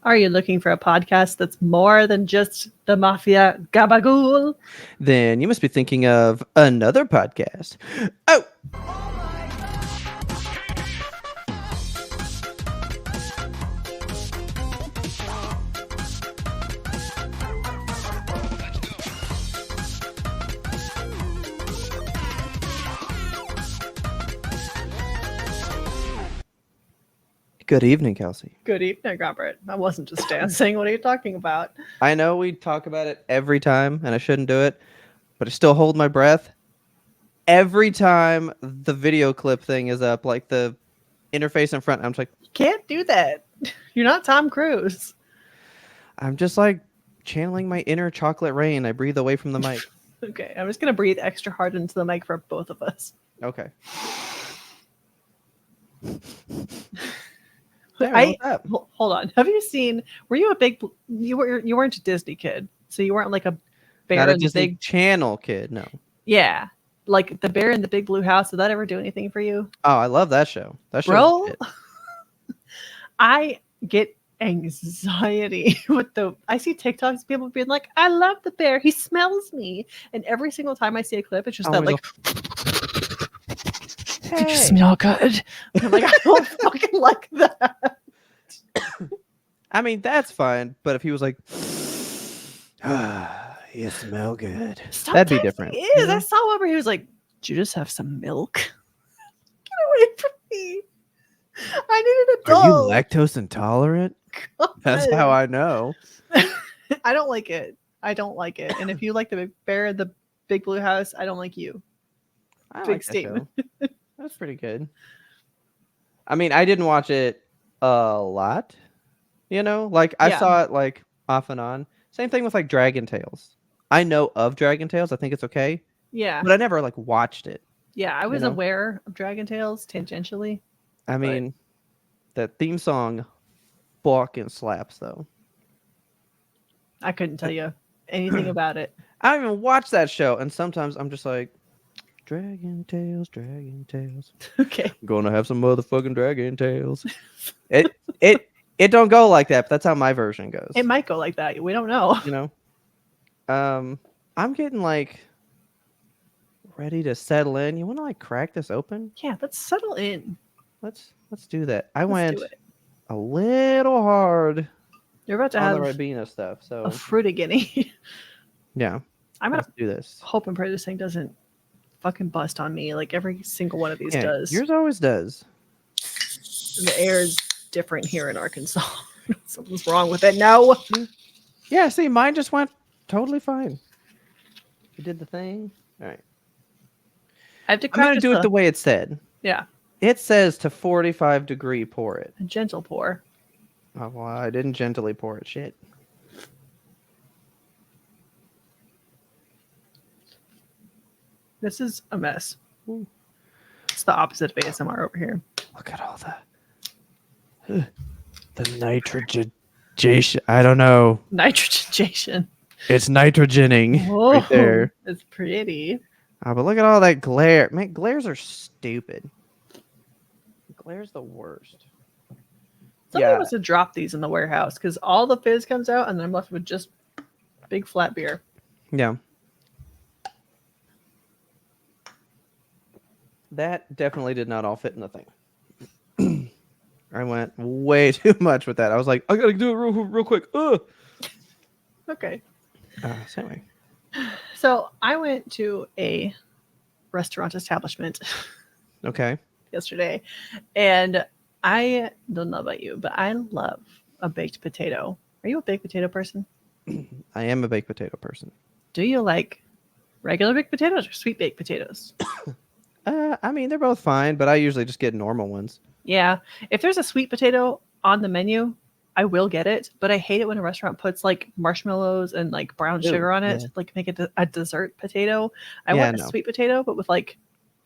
Are you looking for a podcast that's more than just the mafia gabagool? Then you must be thinking of another podcast. Oh, good evening, Kelsey. Good evening, Robert. I wasn't just dancing. What are you talking about? I know we talk about it every time, and I shouldn't do it, but I still hold my breath. Every time the video clip thing is up, like the interface in front, I'm just like, You can't do that. You're not Tom Cruise. I'm just like channeling my inner chocolate rain. I breathe away from the mic. Okay, I'm just going to breathe extra hard into the mic for both of us. Okay. Hold on. Have you seen? Were you a big? You weren't a Disney kid, so you weren't like a bear Not a in the Disney big. Channel kid, no. Yeah, like the Bear in the Big Blue House. Did that ever do anything for you, Oh, I love that show. That show, bro? I get anxiety with the. I see TikToks people being like, "I love the bear. He smells me," and every single time I see a clip, it's just that like. Did you smell good? I'm like, I don't fucking like that. I mean, that's fine, but if he was like, you smell good, that'd be different. Is. You know? I saw one where he was like, "Did you just have some milk?" Get away from me. I need an adult. Are you lactose intolerant? God. That's how I know. I don't like it. I don't like it. And if you like the Big Bear in the Big Blue House, I don't like you. I Big statement. That's pretty good. I mean, I didn't watch it a lot. You know, like I saw it like off and on. Same thing with like Dragon Tales. I know of Dragon Tales. I think it's okay. Yeah. But I never like watched it. Yeah, I was aware of Dragon Tales tangentially. I mean, that theme song fucking slaps though. I couldn't tell you anything about it. I don't even watch that show, and sometimes I'm just like, Dragon Tales, Dragon Tales. Okay. I'm gonna have some motherfucking Dragon Tales. It don't go like that, but that's how my version goes. It might go like that. We don't know. You know? I'm getting like ready to settle in. You wanna like crack this open? Yeah, let's settle in. Let's do that. I went a little hard. You're about to have the Ribena stuff, so a fruitigany. Yeah. I'm gonna do this. Hope and pray this thing doesn't fucking bust on me like every single one of these does. Yours always does. And the air is different here in Arkansas. Something's wrong with it. No. Yeah, see, mine just went totally fine. You did the thing. All right. I'm going to do it the way it said. Yeah. It says to 45-degree pour it. A gentle pour. Oh, well, I didn't gently pour it. Shit. This is a mess. Ooh. It's the opposite of ASMR over here. Look at all the nitrogenation. I don't know. Nitrogenation. It's nitrogening right there. It's pretty. Oh, but look at all that glare. Man, glares are stupid. Glare's the worst. Somebody must have dropped these in the warehouse because all the fizz comes out and I'm left with just big flat beer. Yeah. That definitely did not all fit in the thing. I went way too much with that. I was like, I gotta do it real quick. Okay. Anyway. So I went to a restaurant establishment. Okay. Yesterday, and I don't know about you, but I love a baked potato. Are you a baked potato person? I am a baked potato person. Do you like regular baked potatoes or sweet baked potatoes? I mean, they're both fine, but I usually just get normal ones. Yeah. If there's a sweet potato on the menu, I will get it, but I hate it when a restaurant puts like marshmallows and like brown sugar on it, like make it a dessert potato. I want a sweet potato, but with like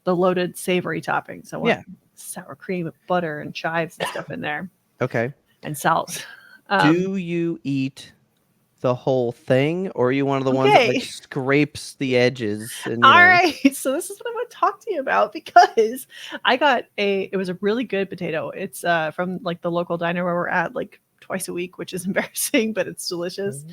the loaded savory toppings. I want sour cream, butter, and chives and stuff in there. Okay. And salt. Do you eat the whole thing, or are you one of the ones that like scrapes the edges? And, all right, so this is what I'm going to talk to you about because I got it was a really good potato. It's from like the local diner where we're at, like twice a week, which is embarrassing, but it's delicious.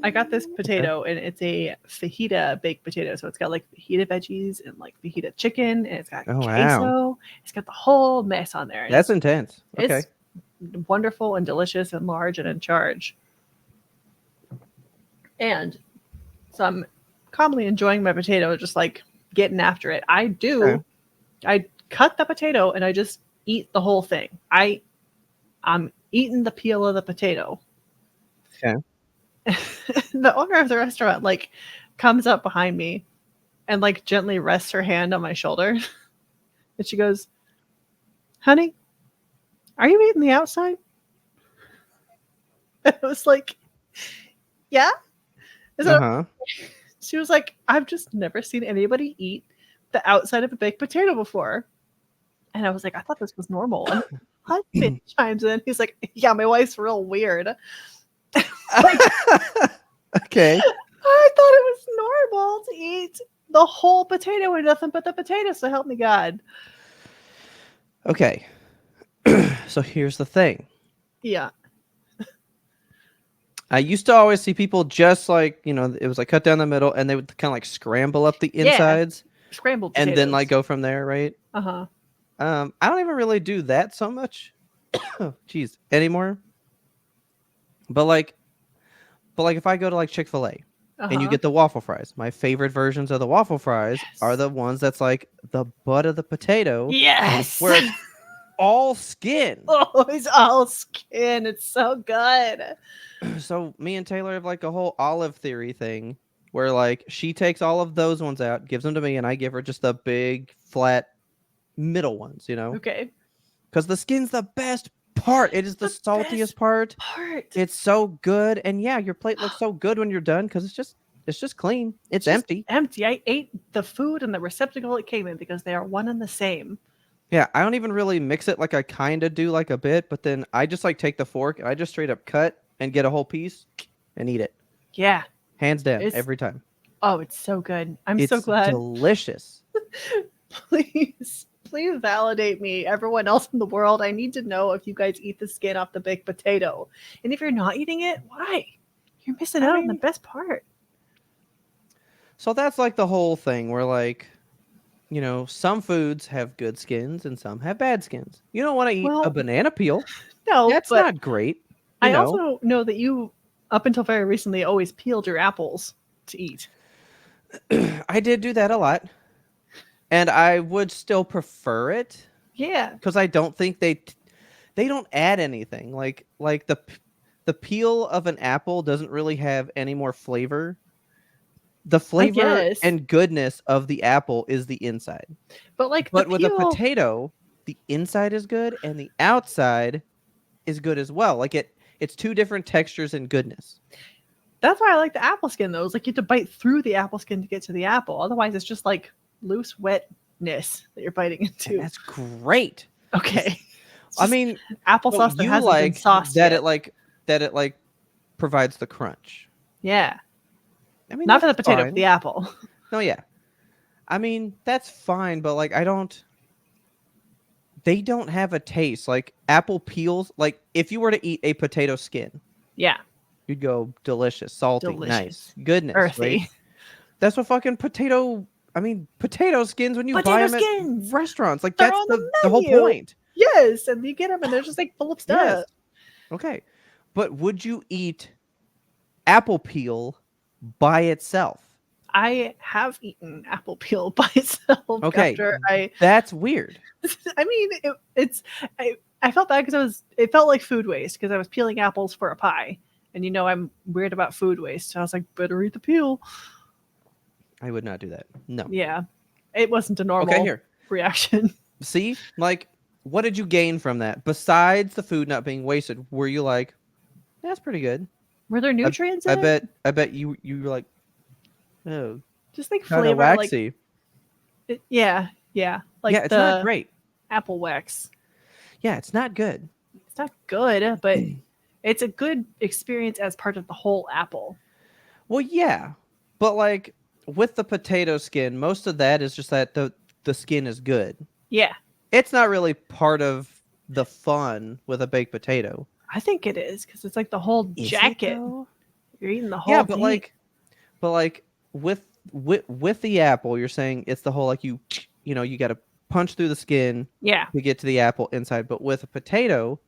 I got this potato, and it's a fajita baked potato. So it's got like fajita veggies and like fajita chicken, and it's got queso. Wow. It's got the whole mess on there. That's intense. Okay. It's wonderful and delicious and large and in charge. And so I'm calmly enjoying my potato, just like getting after it. I cut the potato and I just eat the whole thing. I'm eating the peel of the potato. Okay. The owner of the restaurant like comes up behind me and like gently rests her hand on my shoulder. And she goes, "Honey, are you eating the outside?" And I was like, "Yeah." So she was like, "I've just never seen anybody eat the outside of a baked potato before." And I was like, "I thought this was normal." And husband chimes in. He's like, "Yeah, my wife's real weird." Like, okay. I thought it was normal to eat the whole potato and nothing but the potato, so help me God. Okay. So here's the thing. Yeah. I used to always see people just like, it was like cut down the middle and they would kind of like scramble up the insides. Yeah. Scrambled potatoes. And then like go from there, right? Uh-huh. I don't even really do that so much. Jeez, anymore. But like if I go to like Chick-fil-A and you get the waffle fries, my favorite versions of the waffle fries are the ones that's like the butt of the potato. Yes. Where it's all skin. Oh, it's all skin. It's so good. So me and Taylor have like a whole olive theory thing where like she takes all of those ones out, gives them to me, and I give her just the big flat middle ones, Okay. Because the skin's the best part. It is the saltiest part. It's so good. And yeah, your plate looks so good when you're done because it's just clean. It's empty. Empty. I ate the food and the receptacle it came in because they are one and the same. Yeah, I don't even really mix it like I kind of do like a bit, but then I just like take the fork and I just straight up cut and get a whole piece and eat it. Yeah. Hands down, every time. Oh, it's so good. I'm so glad. It's delicious. Please validate me. Everyone else in the world, I need to know if you guys eat the skin off the baked potato. And if you're not eating it, why? You're missing out on the best part. So that's like the whole thing where like, some foods have good skins and some have bad skins. You don't want to eat a banana peel. No, that's not great. I also know that you, up until very recently, always peeled your apples to eat. I did do that a lot. And I would still prefer it. Yeah. Because I don't think they don't add anything. Like the peel of an apple doesn't really have any more flavor. The flavor and goodness of the apple is the inside. But with a potato, the inside is good and the outside is good as well. Like it's two different textures and goodness. That's why I like the apple skin though. It's like you have to bite through the apple skin to get to the apple. Otherwise it's just like loose wetness that you're biting into. And that's great. Okay. I mean, apple sauce that hasn't been sauced that yet. it like provides the crunch. Yeah. I mean, not for the potato, for the apple. No, yeah. I mean, that's fine, but like they don't have a taste. Like apple peels, like if you were to eat a potato skin. Yeah. You'd go delicious, salty, nice, goodness, earthy. Right? That's what fucking potato skins when you buy them at restaurants. Like that's the whole point. Yes, and you get them and they're just like full of stuff. Yes. Okay, but would you eat apple peel by itself? I have eaten apple peel by itself. Okay, that's weird. I mean, I felt bad because it felt like food waste because I was peeling apples for a pie. And I'm weird about food waste. So I was like, better eat the peel. I would not do that. No. Yeah. It wasn't a normal reaction. See? Like, what did you gain from that? Besides the food not being wasted, were you like, that's pretty good? Were there nutrients in it? I bet you were like, oh. Just like flavor. Waxy. Like, yeah. Like it's not great. Apple wax. Yeah, it's not good. It's not good, but it's a good experience as part of the whole apple. Well, yeah. But like with the potato skin, most of that is just that the skin is good. Yeah. It's not really part of the fun with a baked potato. I think it is because it's like the whole jacket. You're eating the whole thing. But like with the apple, you're saying it's the whole like you got to punch through the skin to get to the apple inside. But with a potato,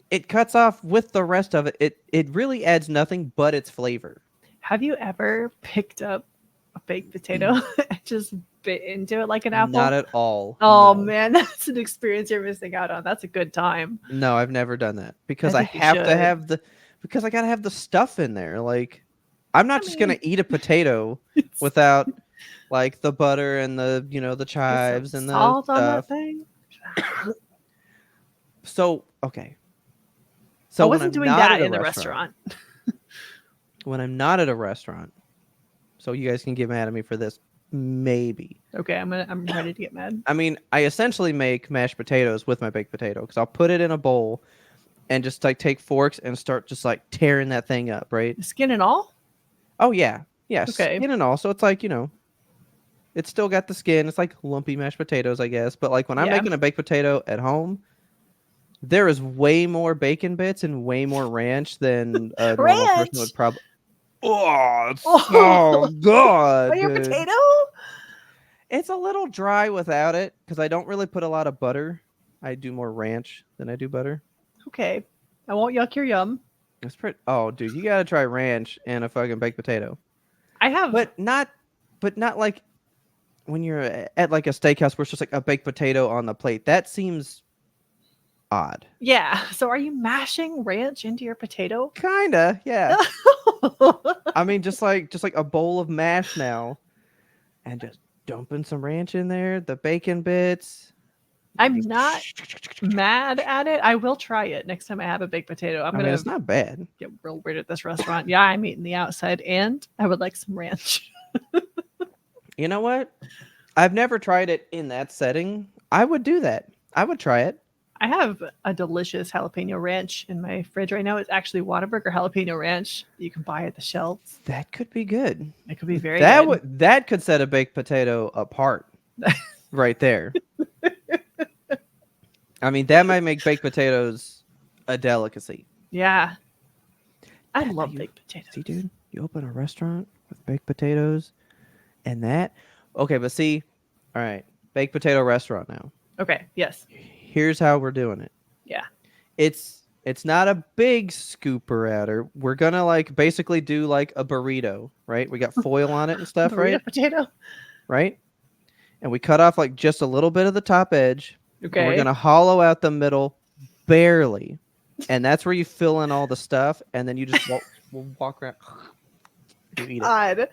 it cuts off with the rest of it. It really adds nothing but its flavor. Have you ever picked up a baked potato and just bit into it like an apple? Not at all. Oh, no. Man, that's an experience you're missing out on. That's a good time. No, I've never done that because I have to have because I gotta have the stuff in there. Like, I'm not just gonna eat a potato without like the butter and the the chives and the salt stuff. on that thing. So okay. So I wasn't doing that in the restaurant. When I'm not at a restaurant, so you guys can get mad at me for this, maybe. Okay, I'm ready to get mad. I mean, I essentially make mashed potatoes with my baked potato because I'll put it in a bowl and just like take forks and start just like tearing that thing up, right? Skin and all? Oh yeah, okay. Skin and all. So it's like it's still got the skin. It's like lumpy mashed potatoes, I guess. But like when I'm making a baked potato at home, there is way more bacon bits and way more ranch than a normal person would probably. Oh, it's so good. On your potato? It's a little dry without it because I don't really put a lot of butter. I do more ranch than I do butter. Okay. I won't yuck your yum. It's pretty. Oh, dude, you gotta try ranch and a fucking baked potato. I have, but not like when you're at like a steakhouse where it's just like a baked potato on the plate. That seems odd. Yeah. So are you mashing ranch into your potato? Kinda, yeah. I mean, just like a bowl of mash now, and just dumping some ranch in there, the bacon bits. I'm not mad at it. I will try it next time I have a baked potato. I mean, it's not bad. Get real weird at this restaurant. Yeah, I'm eating the outside, and I would like some ranch. You know what? I've never tried it in that setting. I would do that. I would try it. I have a delicious jalapeno ranch in my fridge right now. It's actually Whataburger jalapeno ranch you can buy at the shelves. That could be good. It could be very good. That could set a baked potato apart right there. I mean, that might make baked potatoes a delicacy. Yeah. I love baked potatoes. See, dude, you open a restaurant with baked potatoes and that. Okay, but see, all right, baked potato restaurant now. Okay, yes. Here's how we're doing it. Yeah. It's not a big scooper outer. We're gonna like basically do like a burrito, right? We got foil on it and stuff, right? Potato. Right? And we cut off like just a little bit of the top edge. Okay. And we're gonna hollow out the middle barely. And that's where you fill in all the stuff, and then you just walk around. You eat it.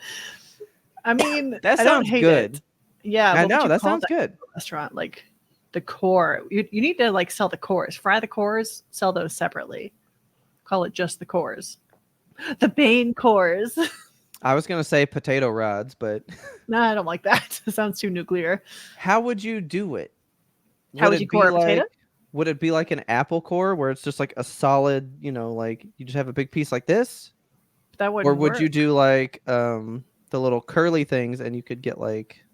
I mean, that sounds good. Yeah, I know that sounds good. Restaurant like the core. You need to like sell the cores. Fry the cores. Sell those separately. Call it just the cores. The main cores. I was gonna say potato rods, but no, I don't like that. It sounds too nuclear. How would you do it? How would you core a potato? Would it be like an apple core where it's just like a solid, like you just have a big piece like this? That wouldn't work. Or would you do like the little curly things and you could get like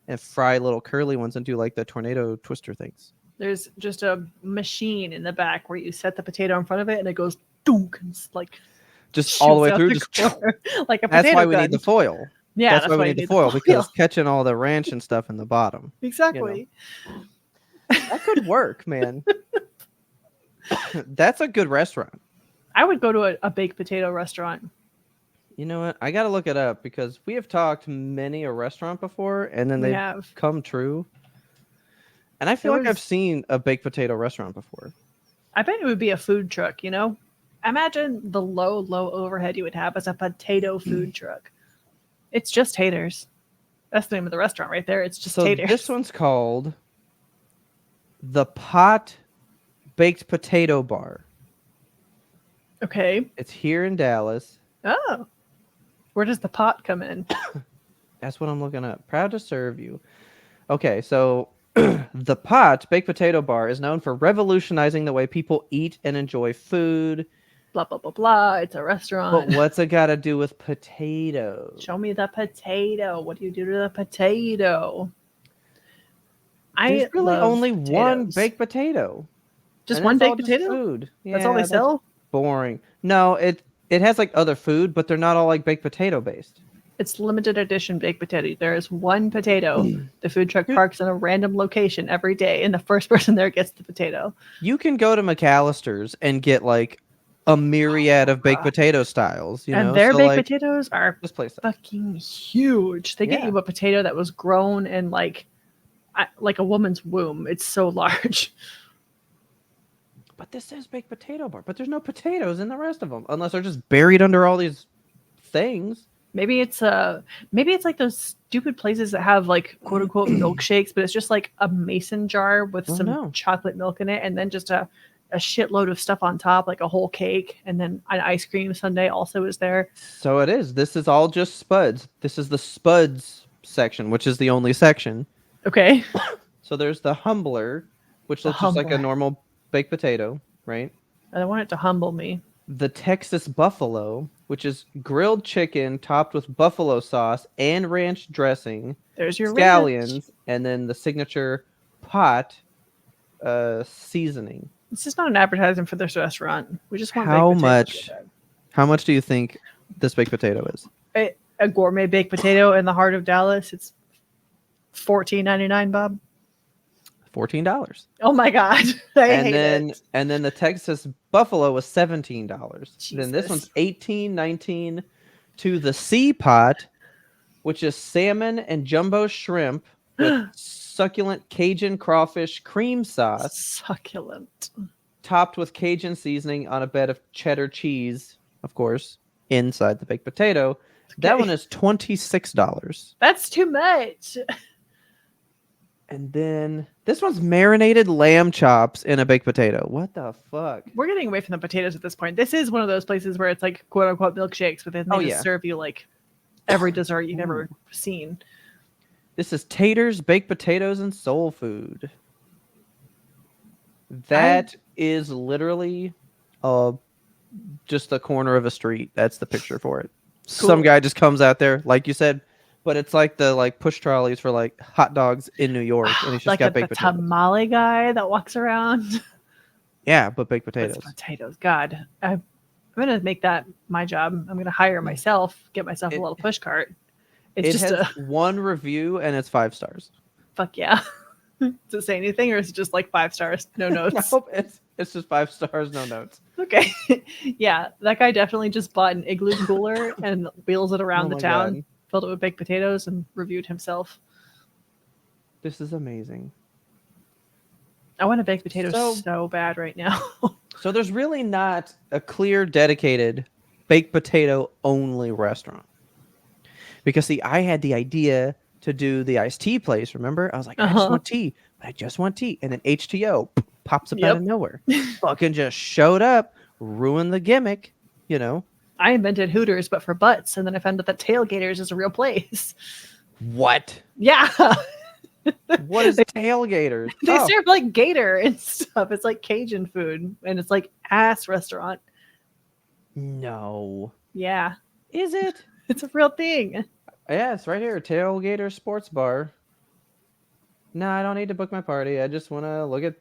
and fry little curly ones and do like the tornado twister things? There's just a machine in the back where you set the potato in front of it and it goes dunk and like just all the way through. Just like a potato That's why gun. We need the foil. Yeah, that's why we need the foil because it's catching all the ranch and stuff in the bottom. Exactly. That could work, man. That's a good restaurant. I would go to a baked potato restaurant. You know what? I got to look it up because we have talked many a restaurant before and then they've come true. And I feel like I've seen a baked potato restaurant before. I bet it would be a food truck, Imagine the low overhead you would have as a potato food truck. It's just haters. That's the name of the restaurant right there. It's just haters. This one's called the Pot Baked Potato Bar. Okay. It's here in Dallas. Oh. Where does the pot come in? That's what I'm looking up. Proud to serve you. Okay, so the Pot Baked Potato Bar is known for revolutionizing the way people eat and enjoy food. Blah, blah, blah, blah. It's a restaurant. But what's it got to do with potatoes? Show me the potato. What do you do to the potato? There's really only potatoes. one baked potato. Just one baked potato? Food. Yeah, that's all they sell? Boring. No, it has like other food, but they're not all like baked potato based. It's limited edition baked potato. There is one potato. The food truck parks in a random location every day, and the first person there gets the potato. You can go to McAllister's and get like a myriad of baked potato styles, and their baked potatoes are this place fucking huge. They get you a potato that was grown in like a woman's womb. It's so large. But this says baked potato bar, but there's no potatoes in the rest of them, unless they're just buried under all these things. Maybe it's like those stupid places that have like quote unquote milkshakes, but it's just like a mason jar with some chocolate milk in it, and then just a shitload of stuff on top, like a whole cake, and then an ice cream sundae also is there. So it is. This is all just spuds. This is the spuds section, which is the only section. Okay. So there's the humbler, which looks just like a normal baked potato, right? I want it to humble me. The Texas buffalo, which is grilled chicken topped with buffalo sauce and ranch dressing. There's your scallions, ranch. And then the signature pot seasoning. This is not an advertisement for this restaurant. We just want How much do you think this baked potato is? A gourmet baked potato in the heart of Dallas. It's $14.99, Bob. $14. Oh my God. And then the Texas buffalo was $17. Then this one's $18.19 to the sea pot, which is salmon and jumbo shrimp with succulent Cajun crawfish cream sauce. Succulent. Topped with Cajun seasoning on a bed of cheddar cheese, of course, inside the baked potato. Okay. That one is $26. That's too much. And then this one's marinated lamb chops in a baked potato. What the fuck? We're getting away from the potatoes at this point. This is one of those places where it's like quote unquote milkshakes, but then they just serve you like every dessert you've ever seen. This is taters, baked potatoes, and soul food. That is literally just the corner of a street. That's the picture for it. Cool. Some guy just comes out there, like you said. But it's like the push trolleys for like hot dogs in New York, and he's just got baked potatoes. Tamale guy that walks around. Yeah, but baked potatoes. Potatoes. God, I'm gonna make that my job. I'm gonna hire myself, get myself a little push cart. It has one review and it's 5 stars. Fuck yeah. Does it say anything, or is it just like 5 stars, no notes? Nope, it's just 5 stars, no notes. Okay. Yeah, that guy definitely just bought an igloo cooler and wheels it around the town. God. Filled it with baked potatoes and reviewed himself. This is amazing. I want a baked potato so bad right now. So there's really not a clear, dedicated baked potato only restaurant. Because see, I had the idea to do the iced tea place, remember? I was like, I just want tea. But I just want tea. And then H2O pops up out of nowhere. Fucking just showed up, ruined the gimmick, you know. I invented Hooters, but for butts, and then I found out that Tailgaters is a real place. What? Yeah. What is Tailgaters? They serve like gator and stuff. It's like Cajun food, and it's like ass restaurant. No. Yeah. Is it? It's a real thing. Yeah, it's right here. Tailgater Sports Bar. No, I don't need to book my party. I just want to look at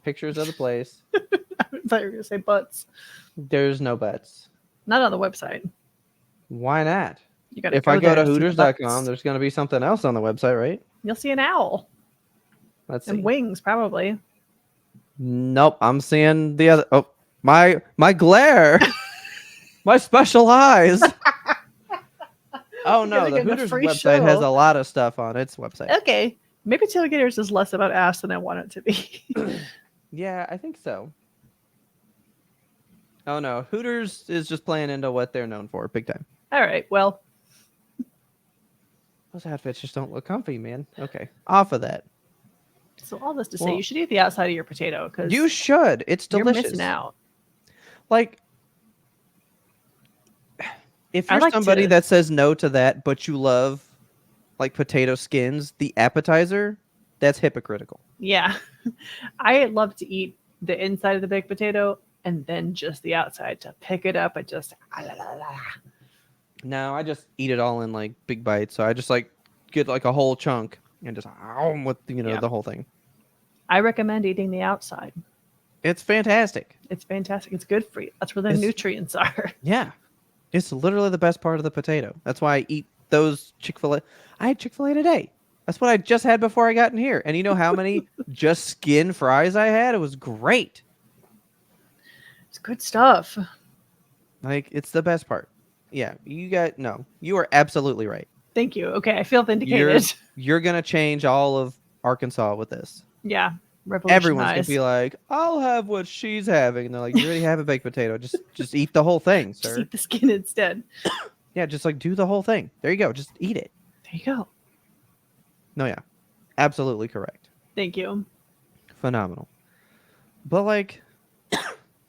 pictures of the place. I thought you were going to say butts. There's no butts. Not on the website. Why not? If I go to Hooters.com, there's going to be something else on the website, right? You'll see an owl. Let's see. And wings, probably. Nope, I'm seeing the other. Oh, my glare. My special eyes. Oh no, the Hooters website has a lot of stuff on its website. Okay, maybe Tailgaters is less about ass than I want it to be. Yeah, I think so. Oh no, Hooters is just playing into what they're known for, big time. All right, well, those outfits just don't look comfy, man. Okay, off of that. So all this to say, you should eat the outside of your potato because you should. It's delicious. You're missing out. Like, if you're somebody that says no to that, but you love like potato skins, the appetizer, that's hypocritical. Yeah, I love to eat the inside of the baked potato and then just the outside to pick it up and just. No, I just eat it all in like big bites. So I just like get like a whole chunk and just with the whole thing. I recommend eating the outside. It's fantastic. It's fantastic. It's good for you. That's where the nutrients are. Yeah. It's literally the best part of the potato. That's why I eat those Chick-fil-A. I had Chick-fil-A today. That's what I just had before I got in here. And you know how many just skin fries I had? It was great. It's good stuff. Like, it's the best part. Yeah, you are absolutely right. Thank you. Okay, I feel vindicated. You're going to change all of Arkansas with this. Yeah. Everyone's going to be like, I'll have what she's having. And they're like, you already have a baked potato. Just eat the whole thing, sir. Just eat the skin instead. Yeah, just like do the whole thing. There you go. Just eat it. There you go. No, yeah. Absolutely correct. Thank you. Phenomenal. But like,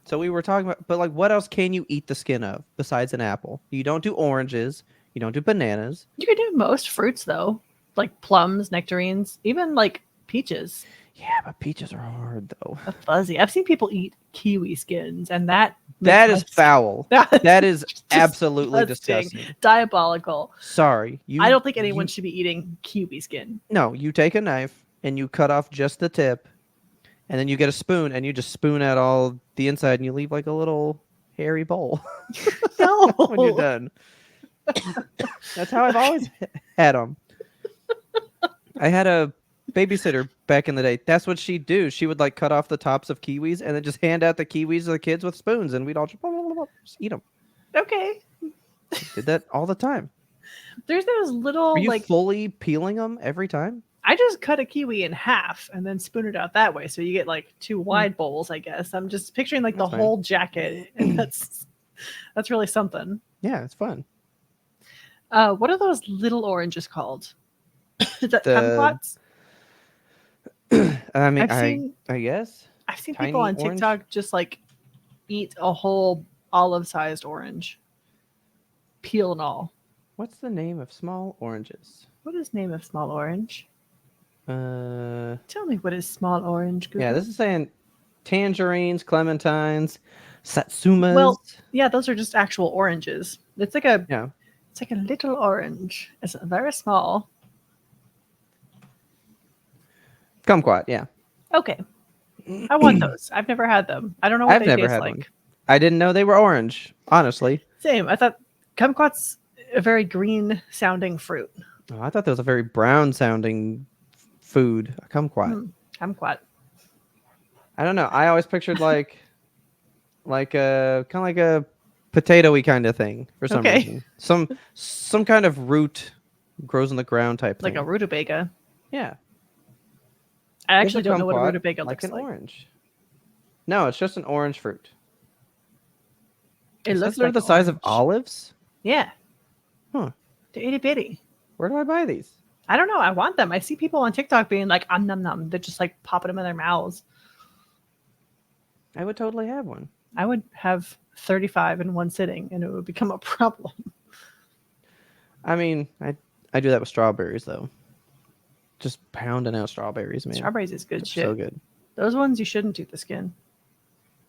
so we were talking about, but like, what else can you eat the skin of besides an apple? You don't do oranges. You don't do bananas. You can do most fruits though, like plums, nectarines, even like peaches. Yeah, but peaches are hard though. Fuzzy. I've seen people eat kiwi skins, and that is foul. That is absolutely disgusting. Diabolical. Sorry. I don't think anyone should be eating kiwi skin. No, you take a knife and you cut off just the tip, and then you get a spoon and you just spoon out all the inside and you leave like a little hairy bowl. No. When you're done. That's how I've always had them. I had a babysitter back in the day. That's what she'd do. She would like cut off the tops of kiwis and then just hand out the kiwis to the kids with spoons, and we'd all just eat them. Okay. Did that all the time. There's those little Were you fully peeling them every time? I just cut a kiwi in half and then spoon it out that way, so you get like two wide bowls. I guess I'm just picturing like the whole jacket, and that's really something. Yeah, it's fun. What are those little oranges called? Is that kumquats? I mean, I guess I've seen people on TikTok just like eat a whole olive-sized orange, peel and all. What's the name of small oranges? What is name of small orange? Tell me what is small orange. Google. Yeah, this is saying tangerines, clementines, satsumas. Well, yeah, those are just actual oranges. It's like a little orange. It's very small. Kumquat, yeah. Okay. I want those. I've never had them. I don't know what they taste like. One. I didn't know they were orange, honestly. Same. I thought kumquat's a very green sounding fruit. Oh, I thought that was a very brown sounding food. A kumquat. Kumquat. I don't know. I always pictured like a kind of like a potato-y kind of thing for some reason. Some kind of root grows in the ground type thing. Like a rutabaga. Yeah. I actually don't know what a rutabaga looks like. Orange. No, it's just an orange fruit. It looks like they're the size of olives? Yeah. Huh. They're itty bitty. Where do I buy these? I don't know. I want them. I see people on TikTok being like, nom nom. They're just like popping them in their mouths. I would totally have one. I would have 35 in one sitting, and it would become a problem. I mean, I do that with strawberries, though. Just pounding out strawberries, man. Strawberries is good shit. So good. Those ones you shouldn't do the skin.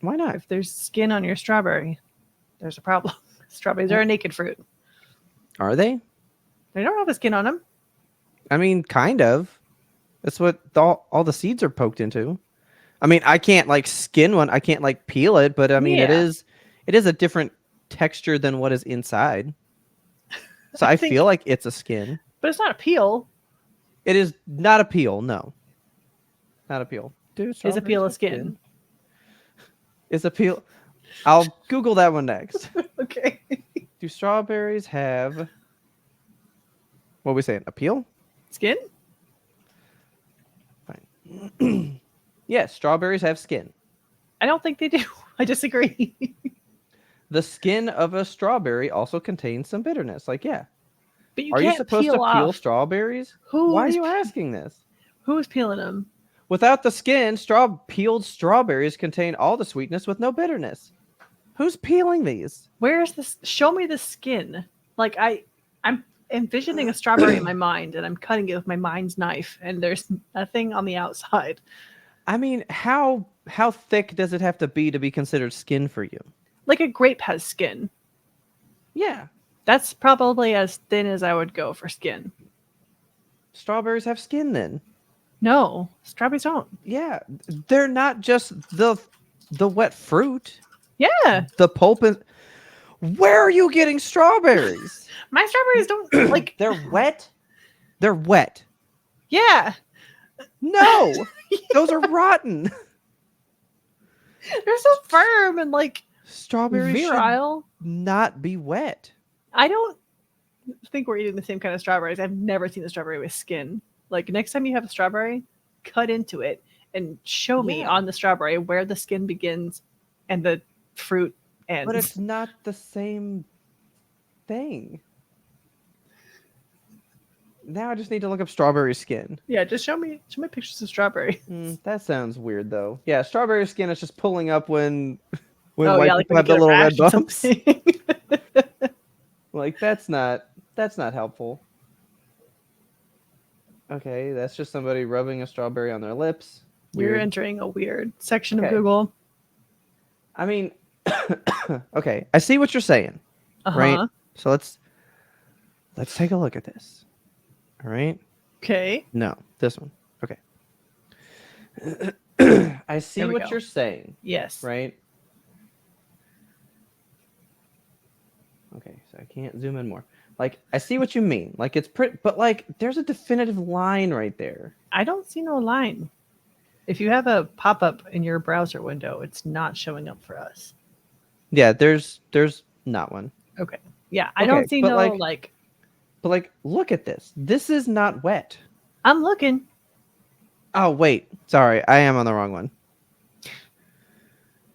Why not? If there's skin on your strawberry, there's a problem. Strawberries are a naked fruit. Are they? They don't have a skin on them. I mean, kind of. That's what all the seeds are poked into. I mean, I can't like skin one. I can't like peel it, but I mean, it is a different texture than what is inside. So I feel like it's a skin. But it's not a peel. It is not a peel, no. Not a peel. Is a peel a skin? Is a peel... I'll Google that one next. Okay. Do strawberries have... What are we saying? A peel? Skin? Fine. Yes, strawberries have skin. I don't think they do. I disagree. The skin of a strawberry also contains some bitterness. Like, yeah. But are you supposed to peel strawberries? Why are you asking this? Who is peeling them? Without the skin, peeled strawberries contain all the sweetness with no bitterness. Who's peeling these? Where is this? Show me the skin. Like I'm envisioning a strawberry in my mind, and I'm cutting it with my mind's knife, and there's nothing on the outside. I mean, how thick does it have to be considered skin for you? Like a grape has skin. Yeah. That's probably as thin as I would go for skin. Strawberries have skin then. No, strawberries don't. Yeah, they're not just the wet fruit. Yeah, the pulp is. Where are you getting strawberries? my strawberries don't like. They're wet. They're wet. Yeah, No, those are rotten. they're so firm and like Strawberries virile. should not be wet. I don't think we're eating the same kind of strawberries. I've never seen a strawberry with skin. Like next time you have a strawberry, cut into it and show me on the strawberry where the skin begins and the fruit ends. But it's not the same thing. Now I just need to look up strawberry skin. Yeah, just show me pictures of strawberry. That sounds weird though. Yeah, strawberry skin is just pulling up when white people have the little red bumps. Like that's not helpful. Okay, that's just somebody rubbing a strawberry on their lips. Weird. You're entering a weird section of Google. I mean, okay, I see what you're saying, right? So let's take a look at this. All right. Okay. No, this one. Okay. I see what you're saying. Yes. Right. Okay, so I can't zoom in more. Like, I see what you mean. Like, it's pretty, but like, there's a definitive line right there. I don't see no line. If you have a pop-up in your browser window, it's not showing up for us. Yeah, there's not one. Okay. Yeah, I don't see no like. But like, look at this. This is not wet. I'm looking. Oh wait, sorry, I am on the wrong one.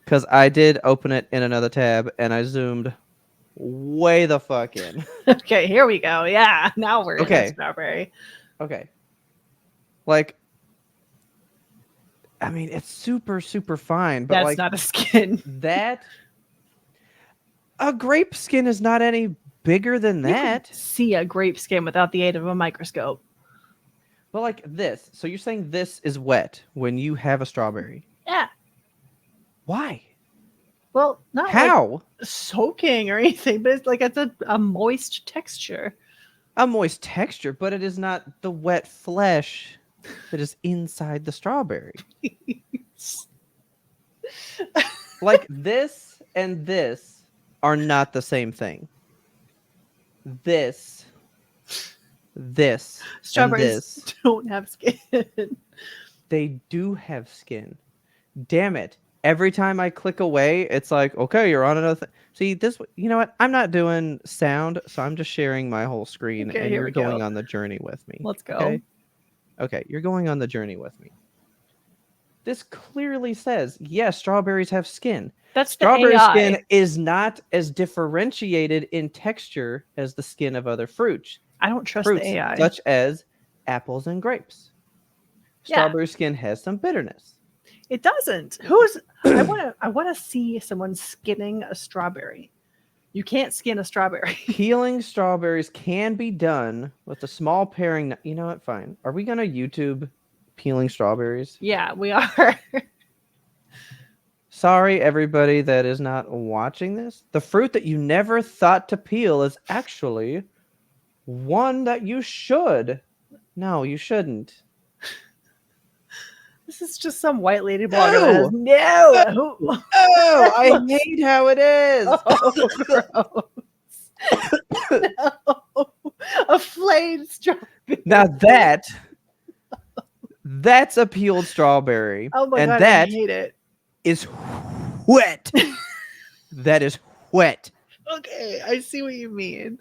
Because I did open it in another tab and I zoomed way the fuck in. Okay, here we go. Yeah, now we're in strawberry. Okay. Like, I mean, it's super, super fine, but that's not a skin. A grape skin is not any bigger than that. You can see a grape skin without the aid of a microscope. But like this, so you're saying this is wet when you have a strawberry? Yeah. Why? Well, not how like soaking or anything, but it's like it's a moist texture. A moist texture, but it is not the wet flesh that is inside the strawberry. Like this and this are not the same thing. This strawberries don't have skin. They do have skin. Damn it. Every time I click away, it's like, okay, you're on another thing. See, this, you know what? I'm not doing sound, so I'm just sharing my whole screen, and you're going on the journey with me. Let's go. Okay, you're going on the journey with me. This clearly says, yes, strawberries have skin. That's strawberry the AI. Skin is not as differentiated in texture as the skin of other fruits. I don't trust the AI. Such as apples and grapes. Strawberry skin has some bitterness. It doesn't. I want to see someone skinning a strawberry. You can't skin a strawberry. Peeling strawberries can be done with a small paring. You know what? Fine. Are we going to YouTube peeling strawberries? Yeah, we are. Sorry, everybody that is not watching this. The fruit that you never thought to peel is actually one that you should. No, you shouldn't. This is just some white lady blogger. No. Oh, I hate how it is. Oh, gross. No. A flayed strawberry. Now that's a peeled strawberry. Oh my God, that I hate it. Is wet. That is wet. Okay, I see what you mean.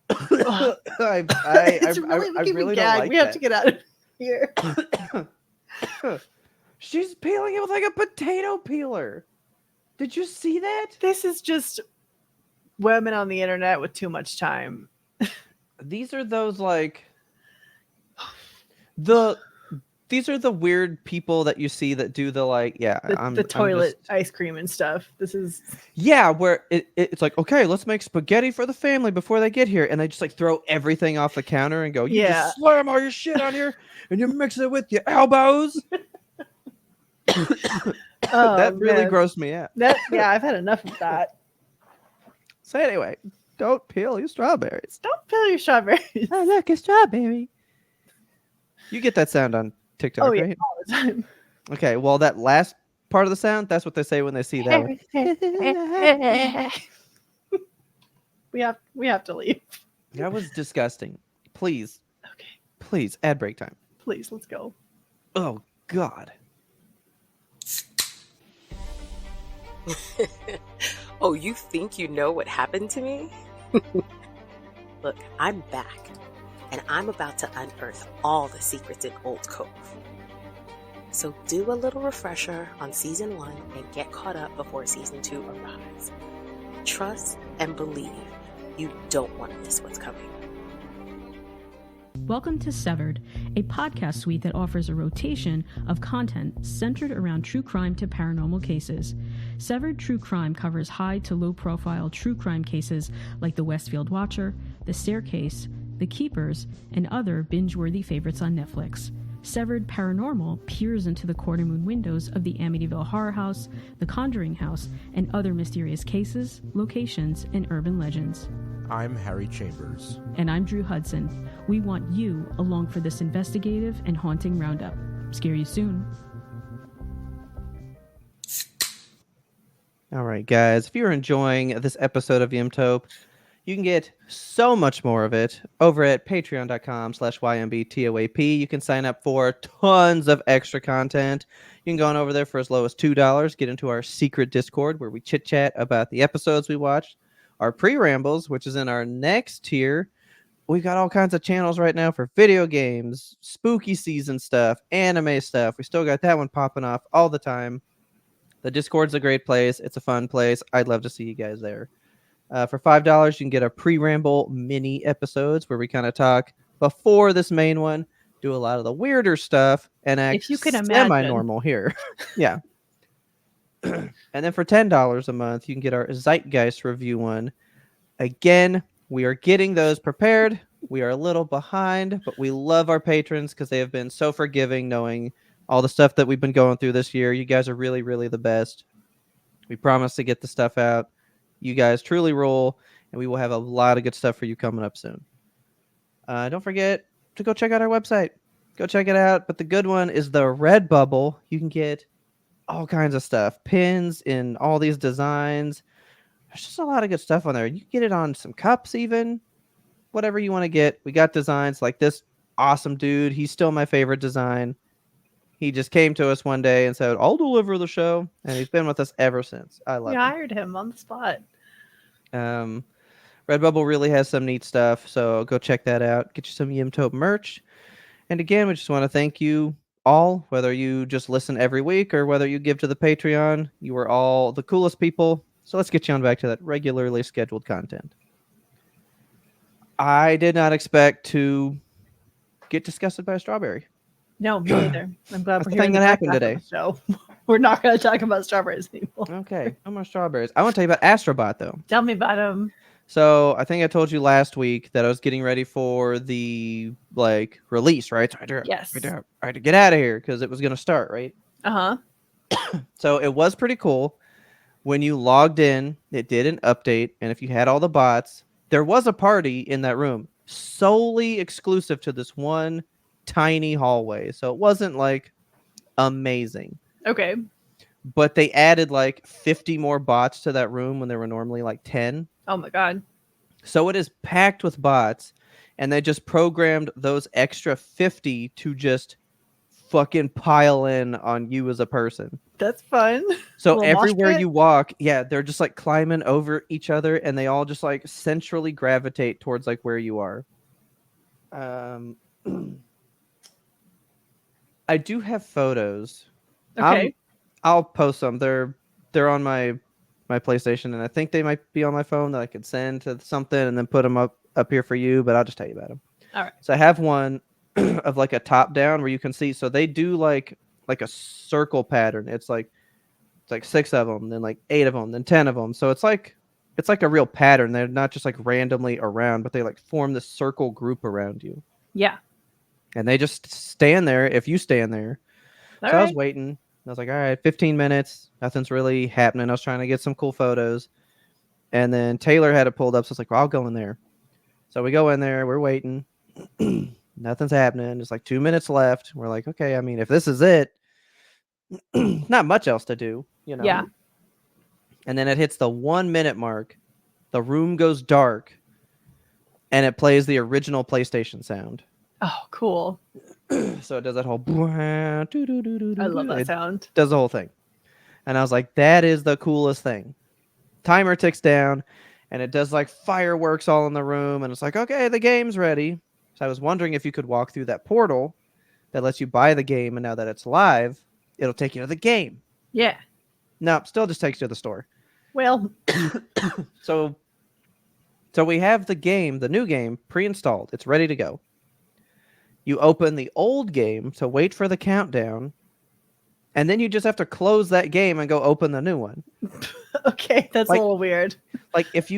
I really don't like we have to get out of here. She's peeling it with like a potato peeler. Did you see that? This is just women on the internet with too much time. These are those like these are the weird people that you see that do the like, the toilet ice cream and stuff. This is where it's like, okay, let's make spaghetti for the family before they get here, and they just like throw everything off the counter and go, just slam all your shit on here and you mix it with your elbows. That really grossed me out. I've had enough of that. So anyway, don't peel your strawberries. Don't peel your strawberries. Oh, look, a strawberry. You get that sound on TikTok, Oh yeah, right? all the time. Okay, well that last part of the sound, that's what they say when they see that one. we have to leave. That was disgusting. Please, Okay, please, ad break time. please, let's go. Oh God. Oh, you think you know what happened to me? Look, I'm back, and I'm about to unearth all the secrets in Old Cove. So do a little refresher on Season 1 and get caught up before Season 2 arrives. Trust and believe you don't want to miss what's coming. Welcome to Severed, a podcast suite that offers a rotation of content centered around true crime to paranormal cases. Severed True Crime covers high to low profile true crime cases like the Westfield Watcher, The Staircase, The Keepers, and other binge-worthy favorites on Netflix. Severed Paranormal peers into the corner-moon windows of the Amityville Horror House, the Conjuring House, and other mysterious cases, locations, and urban legends. I'm Harry Chambers. And I'm Drew Hudson. We want you along for this investigative and haunting roundup. Scare you soon. All right, guys. If you're enjoying this episode of YMBToAP, you can get so much more of it over at patreon.com/YMBToAP. You can sign up for tons of extra content. You can go on over there for as low as $2, get into our secret Discord where we chit-chat about the episodes we watched, our pre-rambles, which is in our next tier. We've got all kinds of channels right now for video games, spooky season stuff, anime stuff. We still got that one popping off all the time. The Discord's a great place. It's a fun place. I'd love to see you guys there. For $5, you can get our pre-ramble mini episodes where we kind of talk before this main one, do a lot of the weirder stuff, and act If you can imagine. semi-normal here. Yeah. And then for $10 a month, you can get our Zeitgeist review one. Again, we are getting those prepared. We are a little behind, but we love our patrons because they have been so forgiving, knowing all the stuff that we've been going through this year. You guys are really, really the best. We promise to get the stuff out. You guys truly rule, and we will have a lot of good stuff for you coming up soon. Don't forget to go check out our website. Go check it out. But the good one is the Redbubble. You can get all kinds of stuff, pins in all these designs. There's just a lot of good stuff on there. You can get it on some cups even, whatever you want to get. We got designs like this awesome dude. He's still my favorite design. He just came to us one day and said, I'll deliver the show. And he's been with us ever since. I love We him. hired him on the spot. Redbubble really has some neat stuff. So go check that out. Get you some YMBToAP merch. And again, we just want to thank you all, whether you just listen every week or whether you give to the Patreon. You are all the coolest people. So let's get you on back to that regularly scheduled content. I did not expect to get disgusted by a strawberry. No, me neither. I'm glad we're the hearing thing that happened today. So we're not going to talk about strawberries anymore. Okay, no more strawberries. I want to tell you about Astrobot, though. Tell me about him. So I think I told you last week that I was getting ready for the release, right? So Yes. I had to get out of here because it was going to start, right? Uh-huh. So it was pretty cool. When you logged in, it did an update, and if you had all the bots, there was a party in that room solely exclusive to this one tiny hallway. So it wasn't amazing. Okay. But they added 50 more bots to that room when there were normally 10. Oh my God. So it is packed with bots, and they just programmed those extra 50 to just fucking pile in on you as a person. That's fun. So everywhere you walk, yeah, they're just climbing over each other, and they all just centrally gravitate towards where you are. I do have photos. Okay. I'll post them. They're on my PlayStation, and I think they might be on my phone that I could send to something and then put them up here for you, but I'll just tell you about them. All right. So I have one of a top down where you can see. So they do like a circle pattern. It's 6 of them, then 8 of them, then 10 of them. So it's like a real pattern. They're not just randomly around, but they form this circle group around you. Yeah. And they just stand there if you stand there. All so right. I was waiting. I was like, all right, 15 minutes. Nothing's really happening. I was trying to get some cool photos. And then Taylor had it pulled up. So I was like, well, I'll go in there. So we go in there. We're waiting. Nothing's happening. It's like 2 minutes left. We're like, okay, I mean, if this is it, not much else to do, you know? Yeah. And then it hits the 1 minute mark. The room goes dark. And it plays the original PlayStation sound. Oh, cool. So it does that whole... I love that sound. Does the whole thing. And I was like, that is the coolest thing. Timer ticks down. And it does like fireworks all in the room. And it's like, okay, the game's ready. So I was wondering if you could walk through that portal that lets you buy the game. And now that it's live, it'll take you to the game. Yeah. No, still just takes you to the store. Well, So we have the game, the new game, pre-installed. It's ready to go. You open the old game to wait for the countdown. And then you just have to close that game and go open the new one. Okay, that's like, a little weird. Like if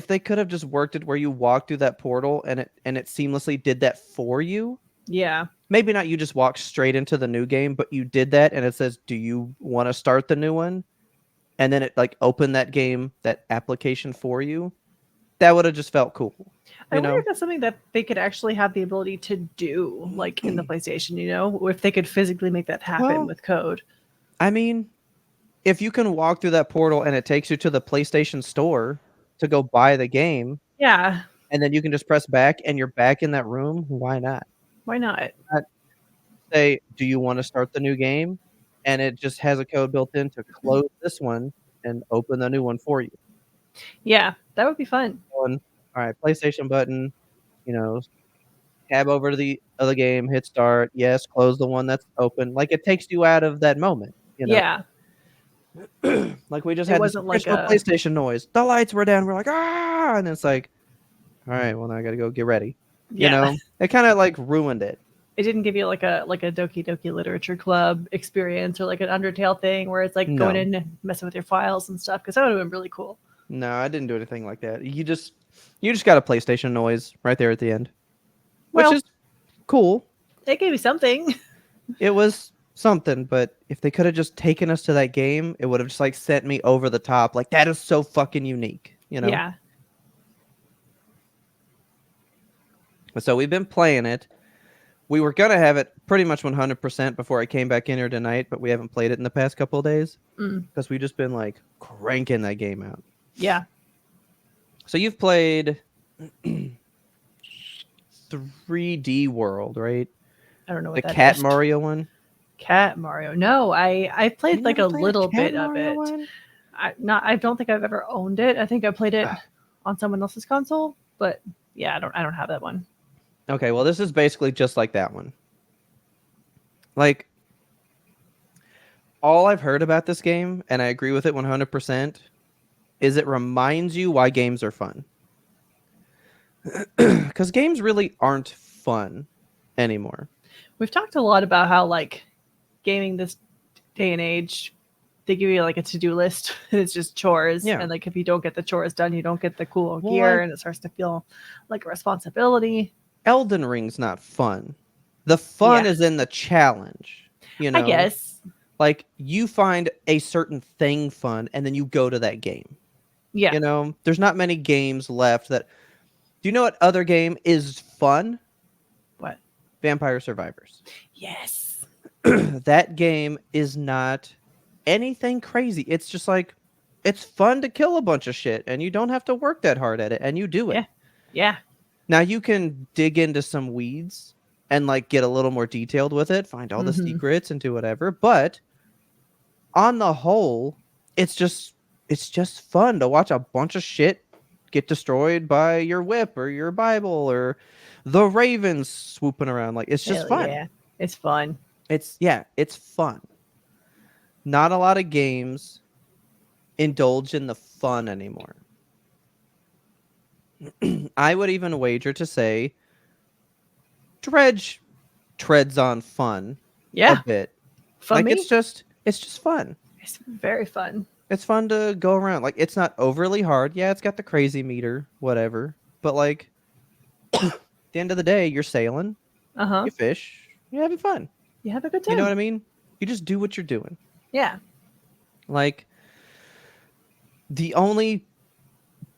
they could have just worked it where you walk through that portal and it seamlessly did that for you. Yeah. Maybe not you just walk straight into the new game, but you did that and it says, do you want to start the new one? And then it like opened that game, that application for you. That would have just felt cool. I wonder if that's something that they could actually have the ability to do, like in the PlayStation, you know, if they could physically make that happen with code. I mean, if you can walk through that portal and it takes you to the PlayStation store to go buy the game. Yeah. And then you can just press back and you're back in that room. Why not? Why not? Say, do you want to start the new game? And it just has a code built in to close this one and open the new one for you. Yeah, that would be fun. All right, PlayStation button, tab over to the other game, hit start. Yes, close the one that's open. Like it takes you out of that moment. Yeah. Like we just had this PlayStation noise. The lights were down. We're like, ah, and it's like, all right, well now I got to go get ready. Yeah. It kind of like ruined it. It didn't give you like a Doki Doki Literature Club experience or like an Undertale thing where it's like going in and messing with your files and stuff, because that would have been really cool. No, I didn't do anything like that. You just got a PlayStation noise right there at the end, which is cool. It gave me something. It was something, but if they could have just taken us to that game, it would have just like sent me over the top. Like that is so fucking unique, Yeah. So we've been playing it. We were gonna have it pretty much 100% before I came back in here tonight, but we haven't played it in the past couple of days because we've just been like cranking that game out. Yeah. So you've played 3D World, right? I don't know what the that Cat is. Mario one. Cat Mario. No, I played like a little bit of it. I don't think I've ever owned it. I think I played it on someone else's console, but yeah, I don't have that one. Okay, well this is basically just like that one. Like all I've heard about this game, and I agree with it 100%, is it reminds you why games are fun. Because games really aren't fun anymore. We've talked a lot about how like gaming this day and age, they give you like a to-do list and it's just chores. Yeah. And like if you don't get the chores done, you don't get the cool gear, and it starts to feel like a responsibility. Elden Ring's not fun. The fun is in the challenge. I guess. Like you find a certain thing fun and then you go to that game. Yeah. There's not many games left that... Do you know what other game is fun? What? Vampire Survivors. Yes. That game is not anything crazy. It's just like, it's fun to kill a bunch of shit and you don't have to work that hard at it and you do it. Yeah. Now you can dig into some weeds and like get a little more detailed with it, find all the secrets and do whatever. But on the whole, it's just fun to watch a bunch of shit get destroyed by your whip or your Bible or the ravens swooping around. Like it's just fun. Yeah, it's fun. It's fun. Not a lot of games indulge in the fun anymore. I would even wager to say Dredge treads on fun a bit. Fun like it's just fun. It's very fun. It's fun to go around. Like it's not overly hard. Yeah, it's got the crazy meter, whatever. But like at the end of the day, you're sailing. You fish. You're having fun. You have a good time. You know what I mean? You just do what you're doing. Yeah. Like the only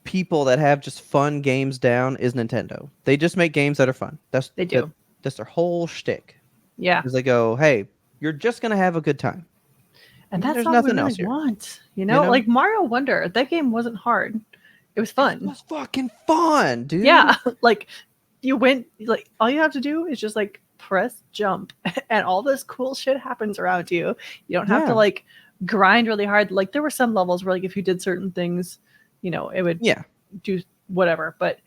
people that have just fun games down is Nintendo. They just make games that are fun. They do. That's their whole shtick. Yeah. Because they go, hey, you're just gonna have a good time. And that's there's all nothing we really else here. want. You know, like Mario Wonder, that game wasn't hard. It was fun. It was fucking fun, dude. Yeah. Like you went, like all you have to do is just like press jump and all this cool shit happens around you. You don't have to like grind really hard. Like there were some levels where like if you did certain things, you know, it would do whatever. But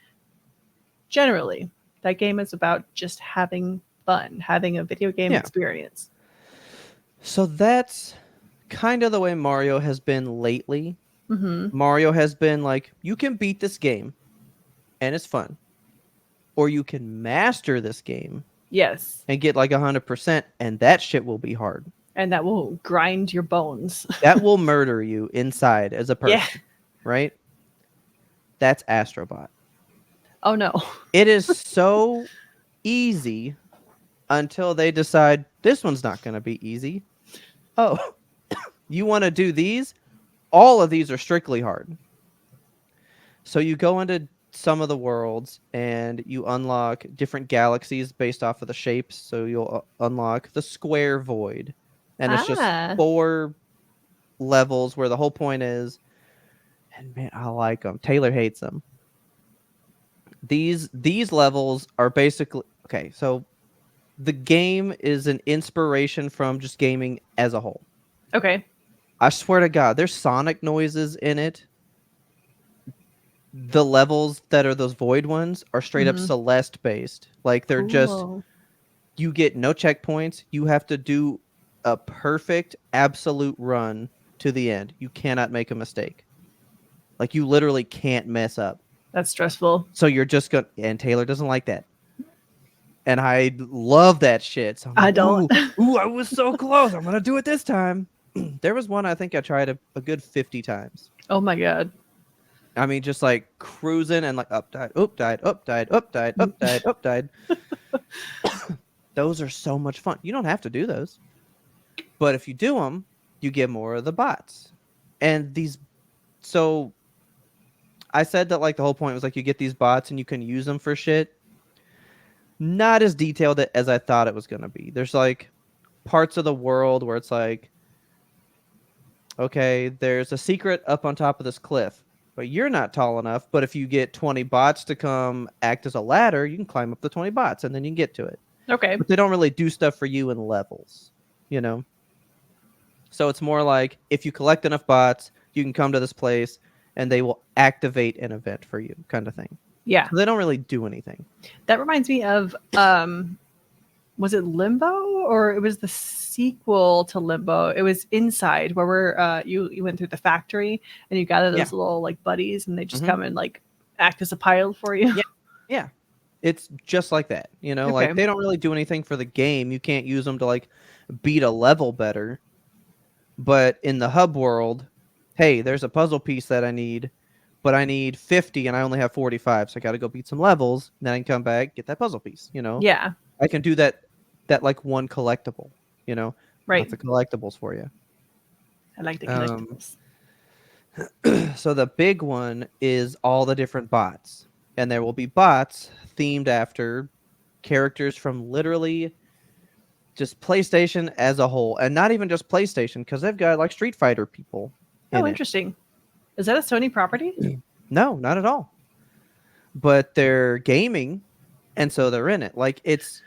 generally, that game is about just having fun, having a video game experience. So that's kind of the way Mario has been lately. Mm-hmm. Mario has been like, you can beat this game and it's fun, or you can master this game and get like 100%, and that shit will be hard, and that will grind your bones. That will murder you inside as a person, right? That's Astrobot. Oh no. It is so easy until they decide this one's not going to be easy. Oh, you want to do these? All of these are strictly hard. So you go into some of the worlds and you unlock different galaxies based off of the shapes. So you'll unlock the square void. And it's just 4 levels where the whole point is, and man, I like them. Taylor hates them. These levels are basically, okay, so the game is an inspiration from just gaming as a whole. Okay. I swear to God, there's sonic noises in it. The levels that are those void ones are straight up Celeste based. Like they're just, you get no checkpoints. You have to do a perfect absolute run to the end. You cannot make a mistake. Like you literally can't mess up. That's stressful. So you're just going, and Taylor doesn't like that. And I love that shit. So I don't. Ooh, I was so close. I'm going to do it this time. There was one I think I tried a good 50 times. Oh my God. I mean, just like cruising and like up, died, up, died, up, died, up, died, up, died, up, died. Those are so much fun. You don't have to do those. But if you do them, you get more of the bots. And these, so I said that like the whole point was like you get these bots and you can use them for shit. Not as detailed as I thought it was going to be. There's like parts of the world where it's like, okay, there's a secret up on top of this cliff, but you're not tall enough. But if you get 20 bots to come act as a ladder, you can climb up the 20 bots and then you can get to it. Okay. But they don't really do stuff for you in levels, you know? So it's more like if you collect enough bots, you can come to this place and they will activate an event for you, kind of thing. Yeah. So they don't really do anything. That reminds me of, was it Limbo, or it was the sequel to Limbo? It was Inside, where we're you went through the factory and you gather those little like buddies, and they just come and like act as a pilot for you. Yeah. It's just like that, you know. Like they don't really do anything for the game. You can't use them to like beat a level better. But in the hub world, hey, there's a puzzle piece that I need, but I need 50 and I only have 45, so I got to go beat some levels. And then I can come back, get that puzzle piece, you know? Yeah. I can do that like one collectible, you know? Right. Lots of collectibles for you. I like the collectibles. So the big one is all the different bots. And there will be bots themed after characters from literally just PlayStation as a whole. And not even just PlayStation, because they've got like Street Fighter people. Oh, interesting. Is that a Sony property? No, not at all. But they're gaming, and so they're in it. Like it's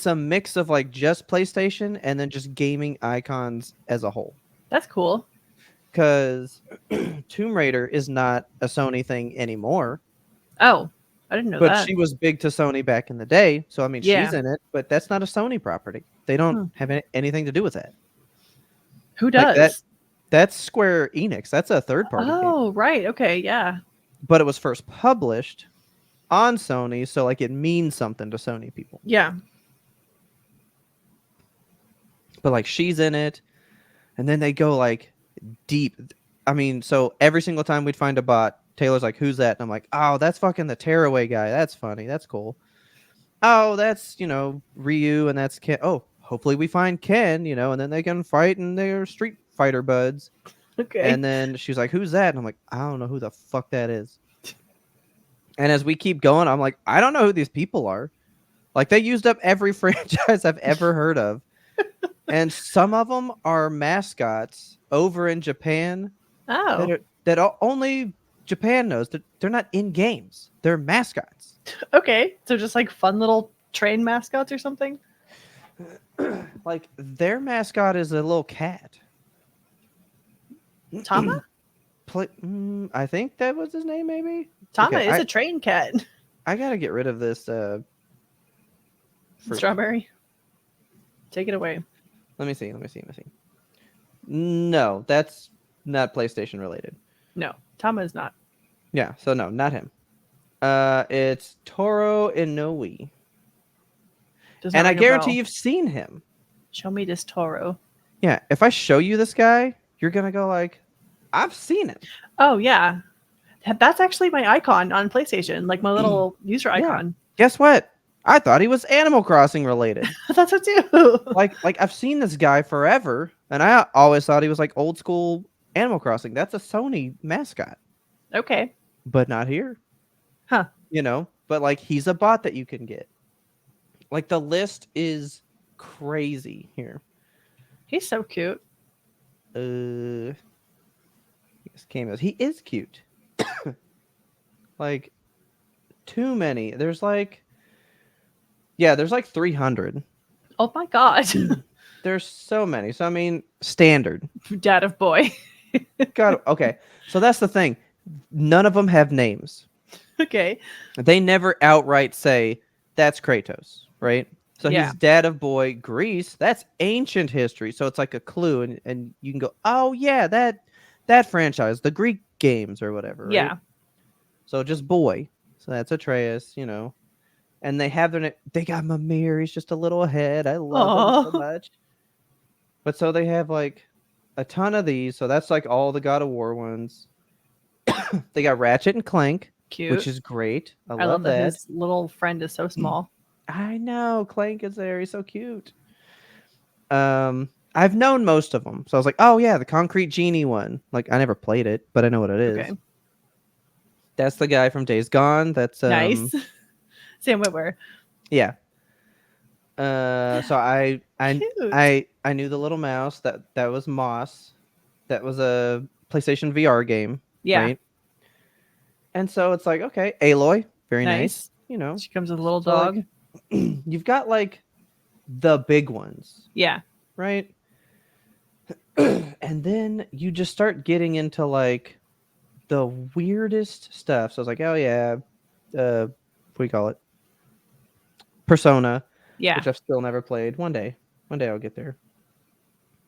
a mix of like just PlayStation and then just gaming icons as a whole. That's cool. Because Tomb Raider is not a Sony thing anymore. Oh, I didn't know that. But she was big to Sony back in the day. So, I mean, she's in it, but that's not a Sony property. They don't have anything to do with that. Who does? Like that's Square Enix. That's a third party game. Right. Okay. Yeah. But it was first published on Sony, so like it means something to Sony people. Yeah. But like she's in it, and then they go like deep. I mean, so every single time we'd find a bot, Taylor's like, "Who's that?" And I'm like, "Oh, that's fucking the Tearaway guy. That's funny. That's cool. Oh, that's, you know, Ryu, and that's Ken. Oh, hopefully we find Ken, you know, and then they can fight and they're Street Fighter buds." Okay. And then she's like, "Who's that?" And I'm like, "I don't know who the fuck that is." And as we keep going, I'm like, "I don't know who these people are." Like they used up every franchise I've ever heard of. And some of them are mascots over in Japan that only Japan knows. They're not in games. They're mascots. Okay, so just like fun little train mascots or something? Like their mascot is a little cat. Tama? I think that was his name, maybe? Tama is a train cat. I gotta get rid of this. Strawberry. Take it away. Let me see. No, that's not PlayStation related. No, Tama is not. Yeah, so no, not him. It's Toro Inoue. And I guarantee you've seen him. Show me this Toro. Yeah, if I show you this guy, you're gonna go like, I've seen him. Oh yeah, that's actually my icon on PlayStation, like my little user icon. Guess what? I thought he was Animal Crossing related. That's what too. like I've seen this guy forever, and I always thought he was like old school Animal Crossing. That's a Sony mascot. Okay. But not here. Huh. You know, but like he's a bot that you can get. Like the list is crazy here. He's so cute. He is cute. Like too many. There's like 300. Oh my god. There's so many. So I mean, standard. Dad of boy. God. Okay. So that's the thing. None of them have names. Okay. They never outright say that's Kratos, right? So he's dad of boy. Greece. That's ancient history. So it's like a clue, and you can go, oh yeah, that franchise, the Greek games or whatever. Right? Yeah. So just boy. So that's Atreus, you know. And they have they got Mimir. He's just a little ahead. I love him so much. But so they have like a ton of these. So that's like all the God of War ones. They got Ratchet and Clank, cute, which is great. I love that. His little friend is so small. I know. Clank is there. He's so cute. I've known most of them. So I was like, oh yeah, the Concrete Genie one. Like I never played it, but I know what it is. Okay. That's the guy from Days Gone. That's nice. Sam Witwer. Yeah. So I knew the little mouse. That was Moss. That was a PlayStation VR game. Yeah. Right? And so it's like, okay, Aloy, very nice. You know, she comes with a little dog. Like, you've got like the big ones. Yeah. Right. And then you just start getting into like the weirdest stuff. So I was like, oh yeah, what do you call it? Persona. Yeah. Which I've still never played. One day I'll get there.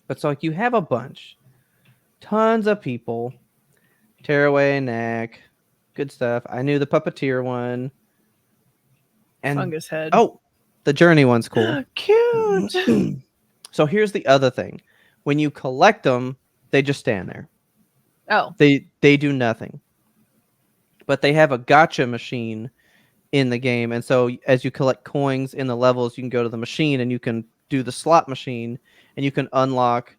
But so like you have a bunch, tons of people. Tearaway neck, good stuff. I knew the Puppeteer one. And Fungus Head. Oh, the Journey one's cool. Cute. So here's the other thing. When you collect them, they just stand there. Oh. They do nothing. But they have a gacha machine in the game. And so as you collect coins in the levels, you can go to the machine and you can do the slot machine and you can unlock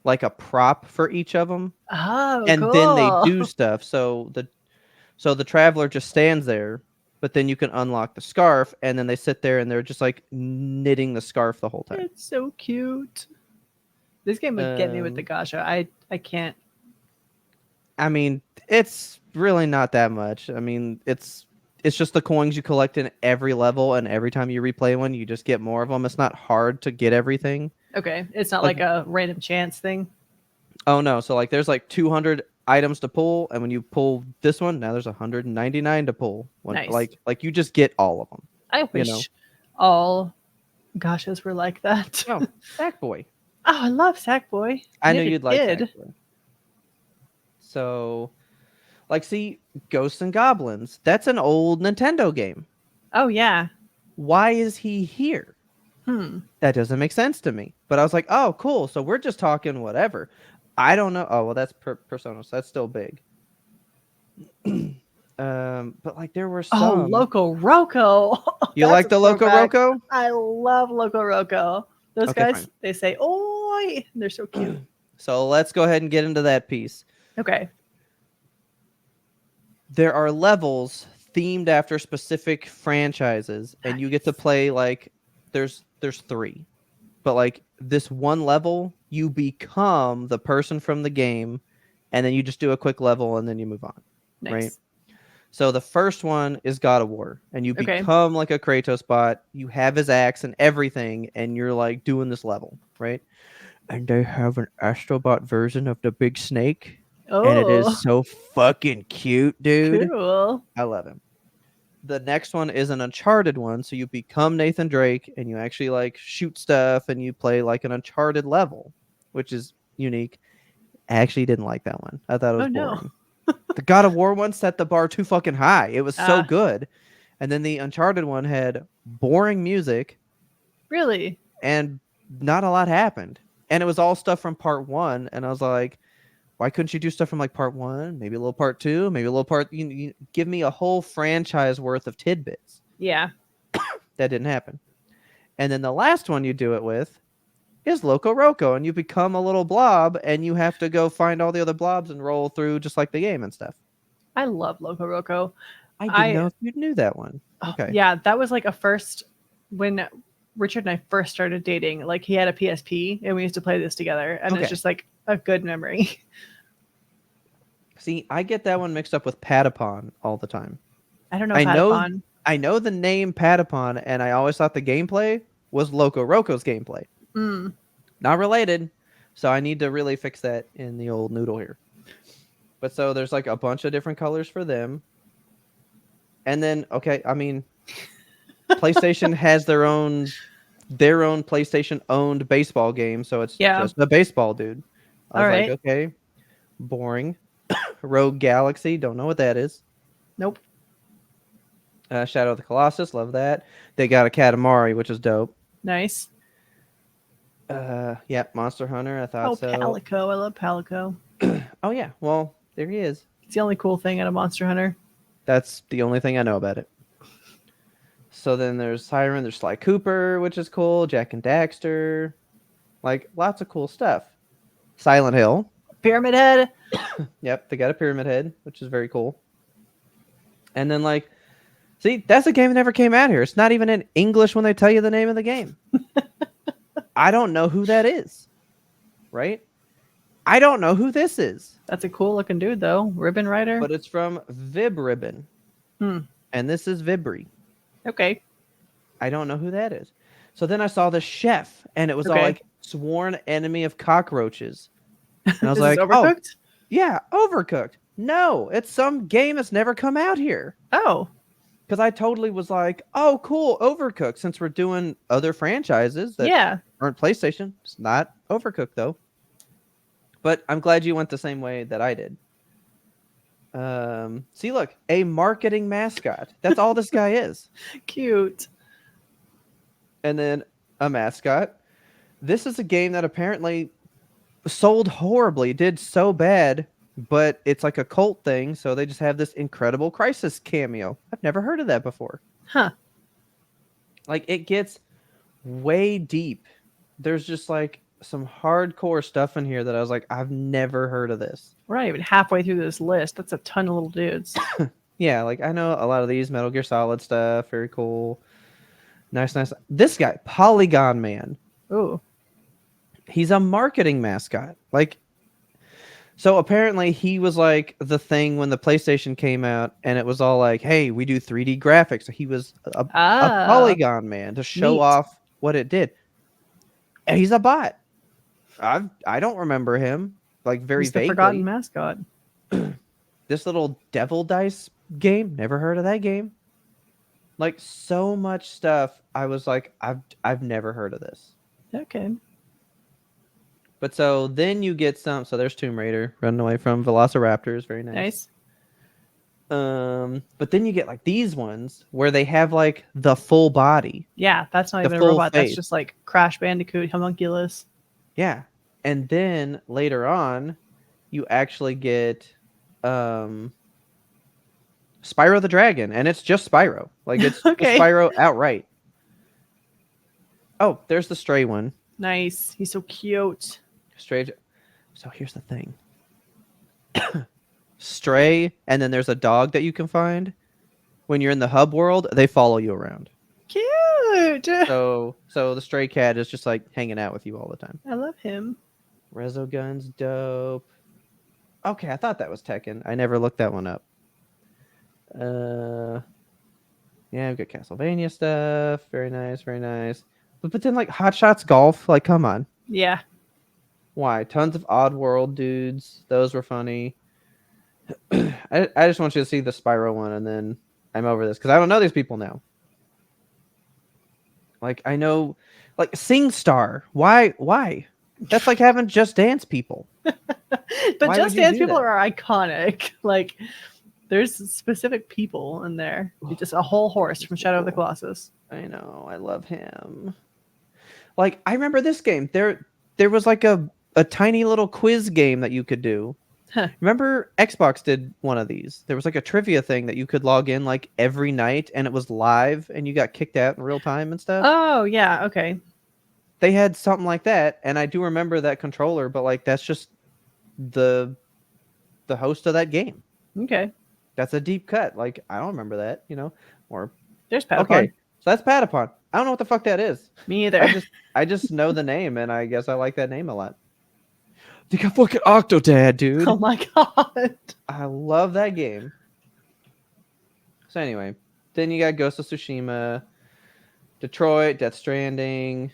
like a prop for each of them. Oh, and cool. Then they do stuff. So the traveler just stands there, but then you can unlock the scarf, and then they sit there and they're just like knitting the scarf the whole time. It's so cute. This game would get me with the gacha. I can't. I mean, it's really not that much. I mean, it's just the coins you collect in every level, and every time you replay one, you just get more of them. It's not hard to get everything. Okay, it's not like a random chance thing. Oh no, so like there's like 200 items to pull, and when you pull this one, now there's 199 to pull. Nice. Like you just get all of them. I wish all gachas were like that. Oh, Sackboy. Oh, I love Sackboy. I knew you'd like Sackboy. So, like, see, Ghosts and Goblins. That's an old Nintendo game. Oh yeah. Why is he here? That doesn't make sense to me. But I was like, oh, cool. So we're just talking whatever. I don't know. Oh, well, that's Persona, so that's still big. But like there were some. Oh, Loco Roco. You like the Loco Roco? I love Loco Roco. Those guys, fine. They say, "Oi!" They're so cute. So let's go ahead and get into that piece. Okay. There are levels themed after specific franchises, and you get to play like there's 3. But like this one level, you become the person from the game, and then you just do a quick level and then you move on. Nice. Right? So the first one is God of War, and you become like a Kratos bot. You have his axe and everything, and you're like doing this level, right? And they have an Astrobot version of the big snake. And it is so fucking cute, dude. Cool. I love him. The next one is an Uncharted one, so you become Nathan Drake and you actually like shoot stuff and you play like an Uncharted level, which is unique. I actually didn't like that one. I thought it was boring. The God of War one set the bar too fucking high. It was so good. And then the Uncharted one had boring music. Really? And not a lot happened. And it was all stuff from part 1. And I was like, why couldn't you do stuff from like part 1, maybe a little part 2, maybe a little part? You give me a whole franchise worth of tidbits. Yeah. That didn't happen. And then the last one you do it with is Loco Roco, and you become a little blob, and you have to go find all the other blobs and roll through just like the game and stuff. I love Loco Roco. I didn't know if you knew that one. Okay. Yeah, that was like a first when Richard and I first started dating. Like he had a PSP, and we used to play this together, and it's just like a good memory. See, I get that one mixed up with Patapon all the time. I don't know Patapon. I know the name Patapon, and I always thought the gameplay was Loco Roco's gameplay. Not related, so I need to really fix that in the old noodle here. But so there's like a bunch of different colors for them. And then, I mean, PlayStation has their own PlayStation-owned baseball game, so it's just a baseball dude. I was like, okay, boring. Rogue Galaxy, don't know what that is. Nope. Shadow of the Colossus, love that. They got a Katamari, which is dope. Nice. Yeah, Monster Hunter, I thought so. Palico, I love Palico. Oh yeah, well, there he is. It's the only cool thing out of Monster Hunter. That's the only thing I know about it. So then there's Siren, there's Sly Cooper, which is cool, Jak and Daxter. Like, lots of cool stuff. Silent Hill. Pyramid Head. Yep, they got a Pyramid Head, which is very cool. And then, like, see, that's a game that never came out here. It's not even in English when they tell you the name of the game. I don't know who that is. Right? I don't know who this is. That's a cool looking dude, though. Ribbon Rider. But it's from Vib Ribbon. And this is Vibri. Okay. I don't know who that is. So then I saw the chef, and it was all like sworn enemy of cockroaches. And I was like, Overcooked? Oh, yeah, Overcooked. No, it's some game that's never come out here. Oh. Because I totally was like, oh, cool, Overcooked. Since we're doing other franchises that aren't PlayStation. It's not Overcooked, though. But I'm glad you went the same way that I did. See, look, a marketing mascot. That's all this guy is. Cute. And then a mascot. This is a game that apparently sold horribly, did so bad, but it's like a cult thing, so they just have this incredible Crisis cameo. I've never heard of that before. Huh. Like, it gets way deep. There's just like some hardcore stuff in here that I was like, I've never heard of this. We're not even halfway through this list. That's a ton of little dudes. Yeah, like I know a lot of these Metal Gear Solid stuff. Very cool. Nice. This guy, Polygon Man. Ooh. He's a marketing mascot. Like, so apparently he was like the thing when the PlayStation came out, and it was all like, hey, we do 3D graphics. So he was a Polygon Man to show off what it did. And he's a bot. I don't remember him. Like, very vaguely. The forgotten mascot. This little Devil Dice game, never heard of that game. Like, so much stuff. I was like, I've never heard of this. Okay. But so then you get some. So there's Tomb Raider running away from Velociraptors. Very nice. But then you get like these ones where they have like the full body. Yeah, that's not even a robot. Face. That's just like Crash Bandicoot, homunculus. Yeah. And then later on, you actually get Spyro the Dragon, and it's just Spyro. Like, it's Spyro outright. Oh, there's the Stray one. Nice. He's so cute. Stray. So here's the thing. Stray, and then there's a dog that you can find, when you're in the hub world, they follow you around. Cute. So the stray cat is just like hanging out with you all the time. I love him. Resogun's dope. Okay, I thought that was Tekken. I never looked that one up. Yeah, we've got Castlevania stuff. Very nice, very nice. But then like Hot Shots Golf, like come on. Yeah. Why? Tons of Oddworld dudes. Those were funny. I just want you to see the Spyro one, and then I'm over this because I don't know these people now. Like I know, like SingStar. Why? That's like having Just Dance people. But Just Dance people are iconic. Like there's specific people in there. Just a whole horse from Shadow of the Colossus. I know. I love him. Like I remember this game. There was like a tiny little quiz game that you could do. Huh. Remember Xbox did one of these. There was like a trivia thing that you could log in like every night and it was live and you got kicked out in real time and stuff. Oh, yeah. Okay. They had something like that, and I do remember that controller, but like that's just the host of that game. Okay. That's a deep cut. Like I don't remember that, or there's Patapon. Okay. So that's Patapon. I don't know what the fuck that is. Me either. I just know the name, and I guess I like that name a lot. They got fucking Octodad, dude. Oh my god. I love that game. So anyway, then you got Ghost of Tsushima, Detroit, Death Stranding,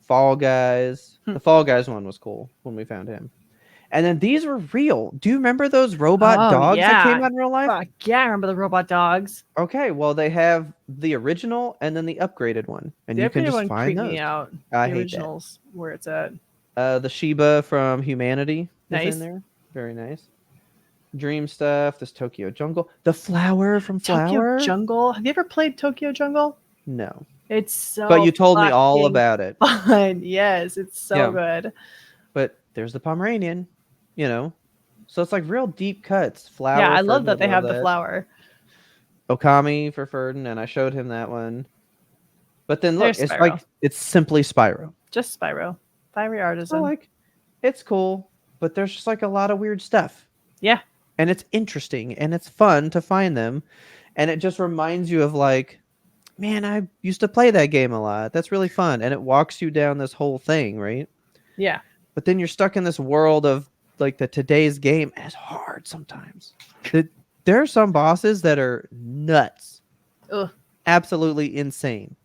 Fall Guys. The Fall Guys one was cool when we found him. And then these were real. Do you remember those robot dogs that came out in real life? Fuck yeah, I remember the robot dogs. Okay, well they have the original and then the upgraded one, and you can just find those. Me out. I the hate originals that. Where it's at. The Shiba from Humanity is in Nice. there. Very nice. Dream stuff. This Tokyo Jungle. The flower from Flower. Tokyo Jungle. Have you ever played Tokyo Jungle? No. It's so. But you told me all about it. Fun. Yes, it's so good. But there's the Pomeranian, So it's like real deep cuts. Flower. Yeah, I love that they have the flower. Okami for Ferdin, and I showed him that one. But then look, There's it's Spyro. like it's simply Spyro. Just Spyro. Fiery Artisan. So like, it's cool, but there's just like a lot of weird stuff. Yeah. And it's interesting and it's fun to find them. And it just reminds you of like, man, I used to play that game a lot. That's really fun. And it walks you down this whole thing, right? Yeah. But then you're stuck in this world of like today's game. And it's hard sometimes. There are some bosses that are nuts. Ugh. Absolutely insane.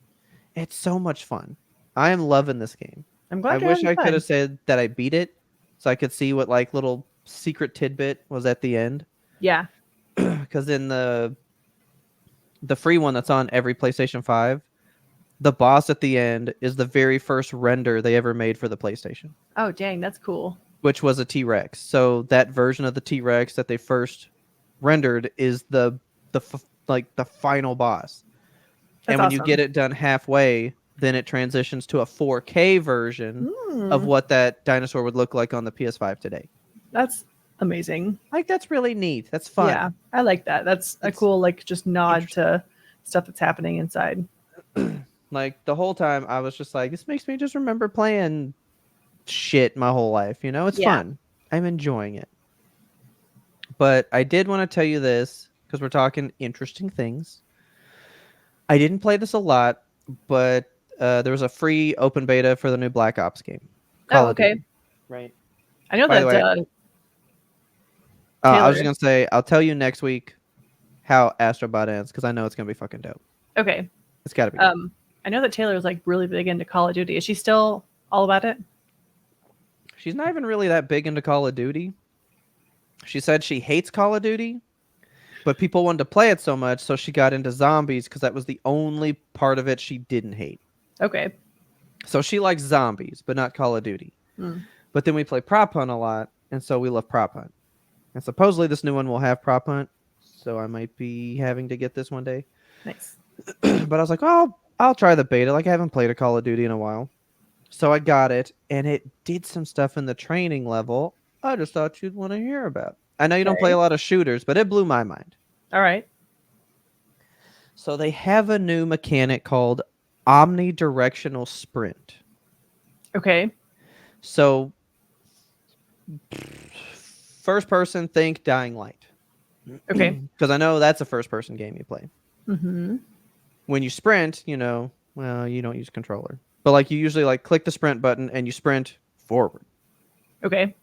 It's so much fun. I am loving this game. I'm glad. I wish I could have said that I beat it so I could see what like little secret tidbit was at the end. Yeah. Because in the free one that's on every PlayStation 5, the boss at the end is the very first render they ever made for the PlayStation. Oh, dang, that's cool. Which was a T-Rex. So that version of the T-Rex that they first rendered is the final boss. That's and when awesome. you get it done halfway, then it transitions to a 4K version of what that dinosaur would look like on the PS5 today. That's amazing. Like, that's really neat. That's fun. Yeah, I like that. It's a cool, like, just nod to stuff that's happening inside. Like, the whole time, I was just like, this makes me just remember playing shit my whole life. It's fun. I'm enjoying it. But I did want to tell you this, because we're talking interesting things. I didn't play this a lot, but there was a free open beta for the new Black Ops game. Oh, okay. Right. I know By the way, that. I was just going to say, I'll tell you next week how Astrobot ends, because I know it's going to be fucking dope. Okay. It's got to be dope. I know that Taylor is like really big into Call of Duty. Is she still all about it? She's not even really that big into Call of Duty. She said she hates Call of Duty, but people wanted to play it so much, so she got into zombies because that was the only part of it she didn't hate. Okay. So she likes zombies, but not Call of Duty. But then we play Prop Hunt a lot, and so we love Prop Hunt. And supposedly this new one will have Prop Hunt, so I might be having to get this one day. Nice. But I was like, oh, I'll try the beta. Like, I haven't played a Call of Duty in a while. So I got it, and it did some stuff in the training level I just thought you'd want to hear about. I know you don't play a lot of shooters, but it blew my mind. All right. So they have a new mechanic called omnidirectional sprint. Okay. So first person, think Dying Light. Okay. Because I know that's a first person game you play. Mm-hmm. When you sprint, you don't use controller. But like you usually like click the sprint button and you sprint forward. Okay.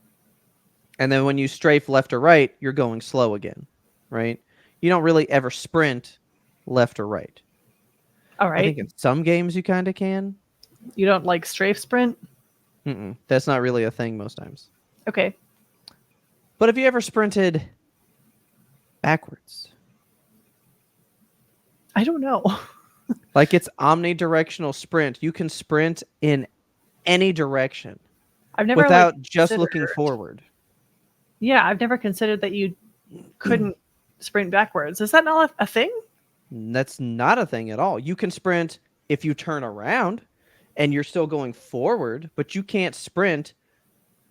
And then when you strafe left or right, you're going slow again, right? You don't really ever sprint left or right. All right. I think in some games you kind of can. You don't like strafe sprint? That's not really a thing most times. Okay. But have you ever sprinted backwards? I don't know. Like it's omnidirectional sprint. You can sprint in any direction I've never without just looking forward. Yeah, I've never considered that you couldn't sprint backwards. Is that not a thing? That's not a thing at all. You can sprint if you turn around and you're still going forward, but you can't sprint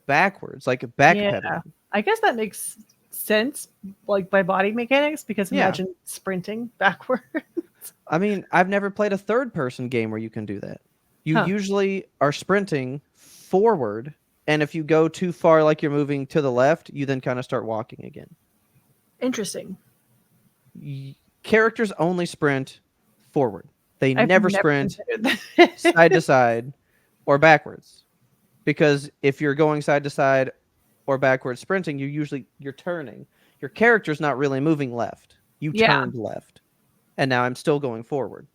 backwards, like backpedaling. Yeah, I guess that makes sense, like by body mechanics, because imagine sprinting backwards. I mean, I've never played a third-person game where you can do that. You usually are sprinting forward, and if you go too far, like you're moving to the left, you then kind of start walking again. Interesting. Characters only sprint forward. They never sprint side to side or backwards. Because if you're going side to side or backwards sprinting, you're turning. Your character's not really moving left. You turned left. And now I'm still going forward.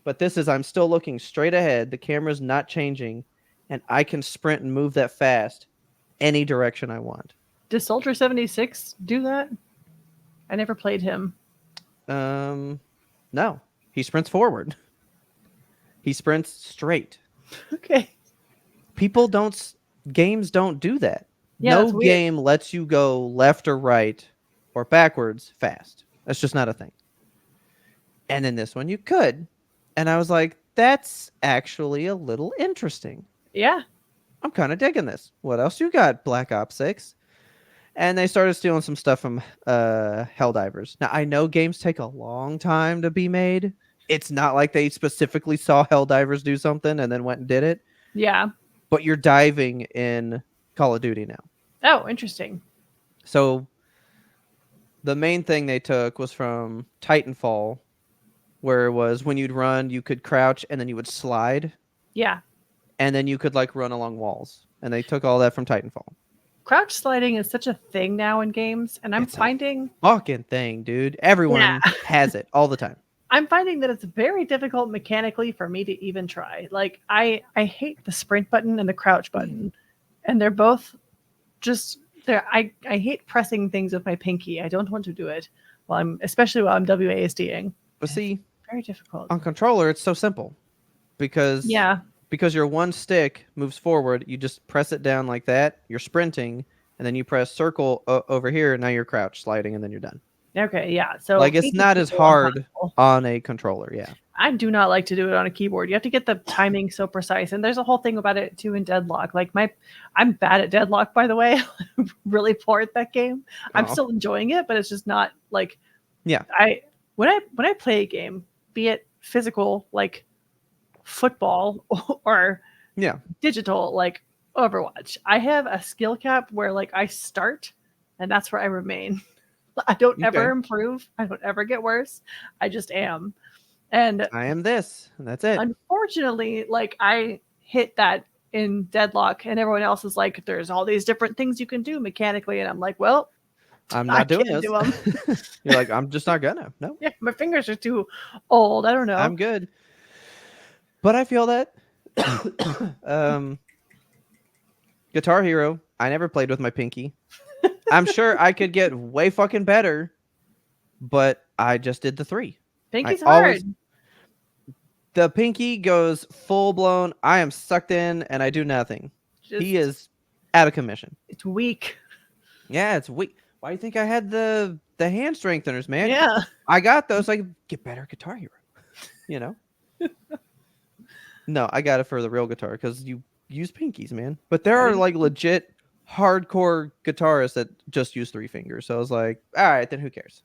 But this is I'm still looking straight ahead. The camera's not changing. And I can sprint and move that fast any direction I want. Does Soldier 76 do that? I never played him. No. He sprints forward. He sprints straight. Okay. Games don't do that. Yeah, no game lets you go left or right or backwards fast. That's just not a thing. And in this one you could. And I was like, that's actually a little interesting. Yeah. I'm kind of digging this. What else you got, Black Ops 6? And they started stealing some stuff from Helldivers. Now, I know games take a long time to be made. It's not like they specifically saw Helldivers do something and then went and did it. Yeah. But you're diving in Call of Duty now. Oh, interesting. So the main thing they took was from Titanfall, where it was when you'd run, you could crouch and then you would slide. Yeah. And then you could like run along walls. And they took all that from Titanfall. Crouch sliding is such a thing now in games, and it's finding a fucking thing, dude. Everyone has it all the time. I'm finding that it's very difficult mechanically for me to even try. Like I hate the sprint button and the crouch button, and they're both just there. I hate pressing things with my pinky. I don't want to do it especially while I'm WASDing. But see, very difficult on controller. It's so simple because your one stick moves forward. You just press it down like that. You're sprinting, and then you press circle over here. And now you're crouch sliding, and then you're done. Okay, yeah. So like it's not as hard on a controller. Yeah. I do not like to do it on a keyboard. You have to get the timing so precise, and there's a whole thing about it too in Deadlock. Like I'm bad at Deadlock, by the way. I'm really poor at that game. I'm still enjoying it, but it's just not like when I play a game, be it physical like football or digital like Overwatch, I have a skill cap where like I start and that's where I remain. I don't ever improve. I don't ever get worse. I just am. And I am this, and that's it. Unfortunately, like I hit that in Deadlock, and everyone else is like, there's all these different things you can do mechanically. And I'm like, well, I'm not doing this. You're like, I'm just not gonna. No. Yeah, my fingers are too old. I don't know. I'm good. But I feel that Guitar Hero, I never played with my pinky. I'm sure I could get way fucking better, but I just did the 3. Pinky's hard. The pinky goes full blown. I am sucked in and I do nothing. He is out of commission. It's weak. Yeah, it's weak. Why do you think I had the hand strengtheners, man? Yeah. I got those so I could get better at Guitar Hero. You know? No, I got it for the real guitar because you use pinkies, man. But there are like legit hardcore guitarists that just use 3 fingers. So I was like, all right, then who cares?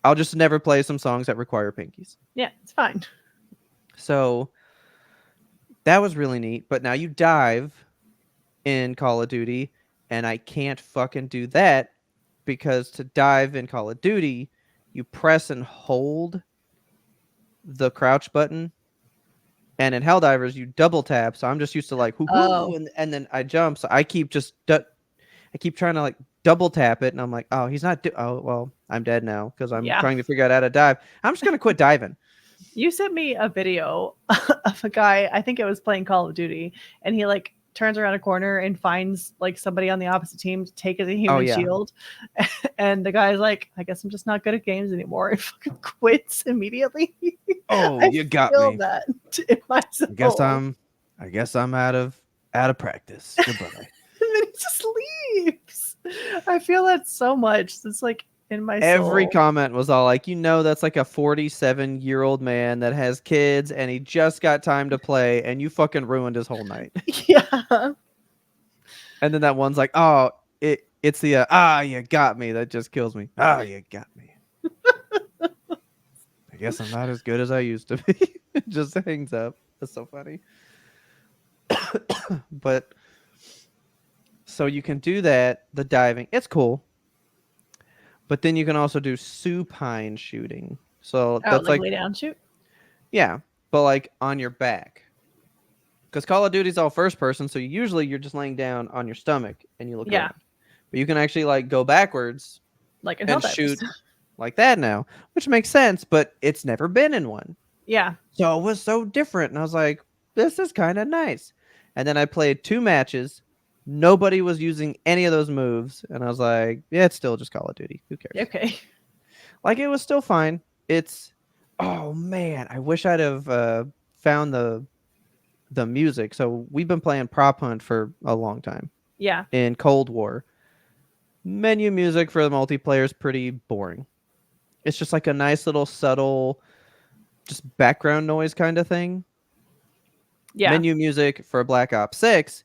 I'll just never play some songs that require pinkies. Yeah, it's fine. So that was really neat. But now you dive in Call of Duty, and I can't fucking do that because to dive in Call of Duty, you press and hold the crouch button. And in Helldivers, you double tap. So I'm just used to like, and then I jump. So I keep trying to like double tap it. And I'm like, oh, he's not. Oh, well, I'm dead now because I'm trying to figure out how to dive. I'm just going to quit diving. You sent me a video of a guy, I think it was playing Call of Duty, and he like turns around a corner and finds like somebody on the opposite team to take as a human shield. And the guy's like, I guess I'm just not good at games anymore. And fucking quits immediately. Oh, you got me. That in my soul. I guess I'm out of practice. Goodbye. And then he just leaves. I feel that so much. It's like in my Every soul. comment was all like, that's like a 47-year-old man that has kids and he just got time to play and you fucking ruined his whole night. Yeah. And then that one's like, oh, it's the you got me. That just kills me. Oh, you got me. I guess I'm not as good as I used to be. It just hangs up. That's so funny. But so you can do that, the diving. It's cool. But then you can also do supine shooting. So that's like lay down shoot? Yeah, but like on your back. Because Call of Duty's all first person, so usually you're just laying down on your stomach and you look around. But you can actually like go backwards like and shoot like that now, which makes sense, but it's never been in one. Yeah. So it was so different. And I was like, this is kind of nice. And then I played 2 matches. Nobody was using any of those moves. And I was like, yeah, it's still just Call of Duty. Who cares? Okay. Like, it was still fine. Oh, man. I wish I'd have found the music. So we've been playing Prop Hunt for a long time. Yeah. In Cold War. Menu music for the multiplayer is pretty boring. It's just like a nice little subtle, just background noise kind of thing. Yeah. Menu music for Black Ops 6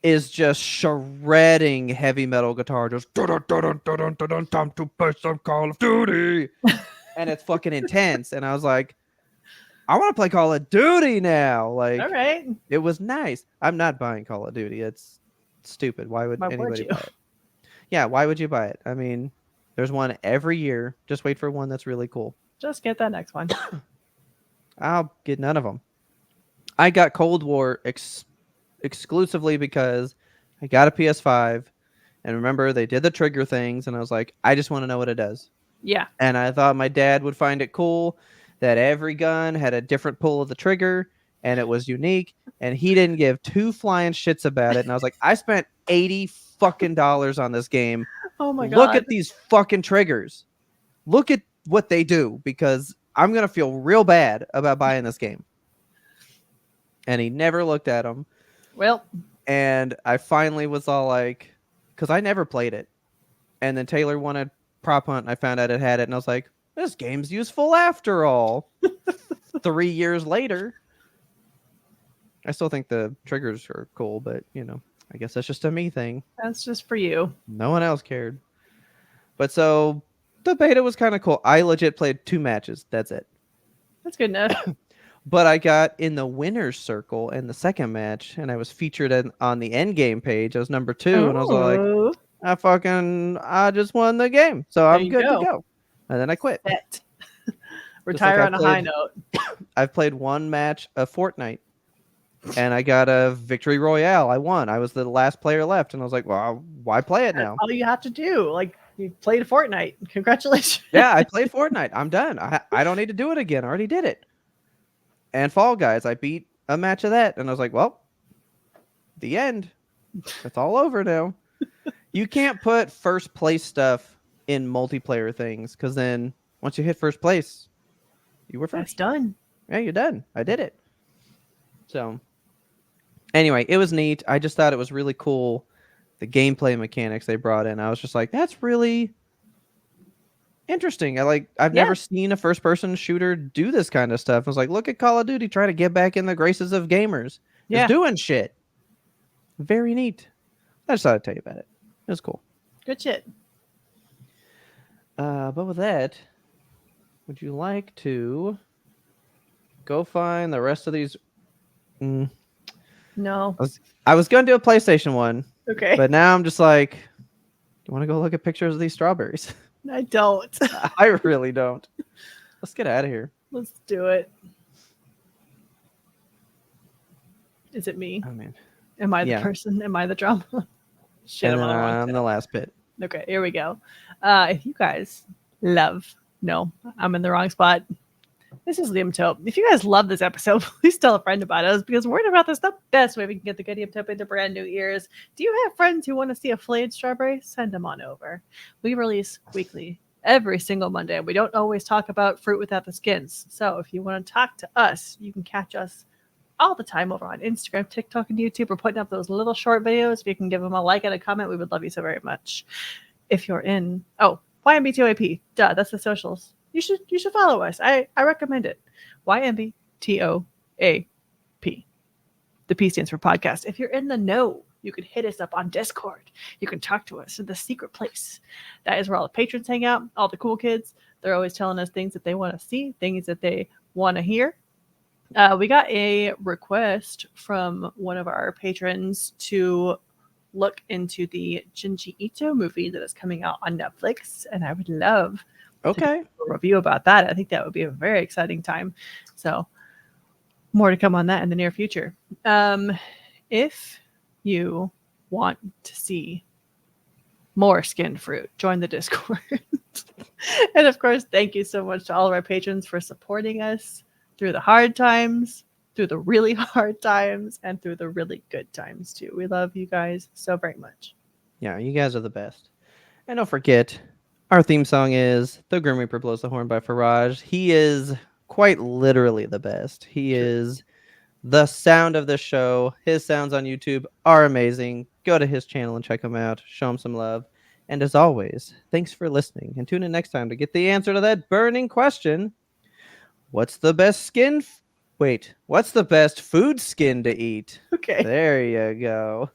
is just shredding heavy metal guitar, just time to play some Call of Duty, and it's fucking intense. And I was like, I want to play Call of Duty now. Like, all right, it was nice. I'm not buying Call of Duty. It's stupid. Why would anybody buy it? Yeah, why would you buy it? I mean, there's one every year. Just wait for one that's really cool. Just get that next one. I'll get none of them. I got Cold War exclusively because I got a PS5, and remember they did the trigger things, and I was like, I just want to know what it does. Yeah. And I thought my dad would find it cool that every gun had a different pull of the trigger, and it was unique, and he didn't give 2 flying shits about it. And I was like, I spent $80 fucking on this game. Oh my God. Look at these fucking triggers. Look at what they do, because I'm gonna feel real bad about buying this game. And he never looked at them. Well, and I finally was all like, because I never played it. And then Taylor wanted Prop Hunt, and I found out it had it, and I was like, this game's useful after all. 3 years later. I still think the triggers are cool, but, I guess that's just a me thing. That's just for you. No one else cared. But so, the beta was kind of cool. I legit played 2 matches. That's it. That's good enough. But I got in the winner's circle in the second match, and I was featured on the end game page. I was number 2, and I was like, I just won the game, so I'm good to go. And then I quit. Retire on a high note. I've played 1 match of Fortnite, and I got a victory royale. I won. I was the last player left, and I was like, well, why play it now? That's all you have to do. Like, you played Fortnite. Congratulations. Yeah, I played Fortnite. I'm done. I don't need to do it again. I already did it. And Fall Guys, I beat a match of that, and I was like, well, the end. It's all over now. You can't put first place stuff in multiplayer things, because then once you hit first place, you were first. That's done. Yeah, you're done. I did it. So, anyway, it was neat. I just thought it was really cool, the gameplay mechanics they brought in. I was just like, that's really interesting. I've never seen a first-person shooter do this kind of stuff. I was like, look at Call of Duty trying to get back in the graces of gamers. Yeah. It's doing shit. Very neat. I just thought I'd tell you about it. It was cool. Good shit. But with that, would you like to go find the rest of these? No. I was going to do a PlayStation one. Okay. But now I'm just like, you want to go look at pictures of these strawberries? I don't. I really don't. Let's get out of here. Let's do it. Is it me? I mean, am I the person? Am I the drama? Shit, and I'm on the wrong then the last bit. Okay, here we go. If you guys love, no, I'm in the wrong spot. This is YMBToAP. If you guys love this episode, please tell a friend about us because word about this the best way we can get the good YMBToAP into brand new ears. Do you have friends who want to see a flayed strawberry? Send them on over. We release weekly every single Monday. We don't always talk about fruit without the skins. So if you want to talk to us, you can catch us all the time over on Instagram, TikTok, and YouTube. We're putting up those little short videos. If you can give them a like and a comment, we would love you so very much. If you're in, YMBToAP, that's the socials. You should follow us. I recommend it. YMBToAP. The P stands for podcast. If you're in the know, you can hit us up on Discord. You can talk to us in the secret place. That is where all the patrons hang out, all the cool kids. They're always telling us things that they want to see, things that they want to hear. We got a request from one of our patrons to look into the Junji Ito movie that is coming out on Netflix, and I would love to do a review about that. I think that would be a very exciting time. So more to come on that in the near future. If you want to see more skinned fruit, join the Discord. And of course, thank you so much to all of our patrons for supporting us through the hard times, through the really hard times, and through the really good times too. We love you guys so very much. Yeah, you guys are the best. And don't forget, our theme song is The Grim Reaper Blows the Horn by Faraj. He is quite literally the best. He is the sound of the show. His sounds on YouTube are amazing. Go to his channel and check him out. Show him some love. And as always, thanks for listening. And tune in next time to get the answer to that burning question. What's the best what's the best food skin to eat? Okay. There you go.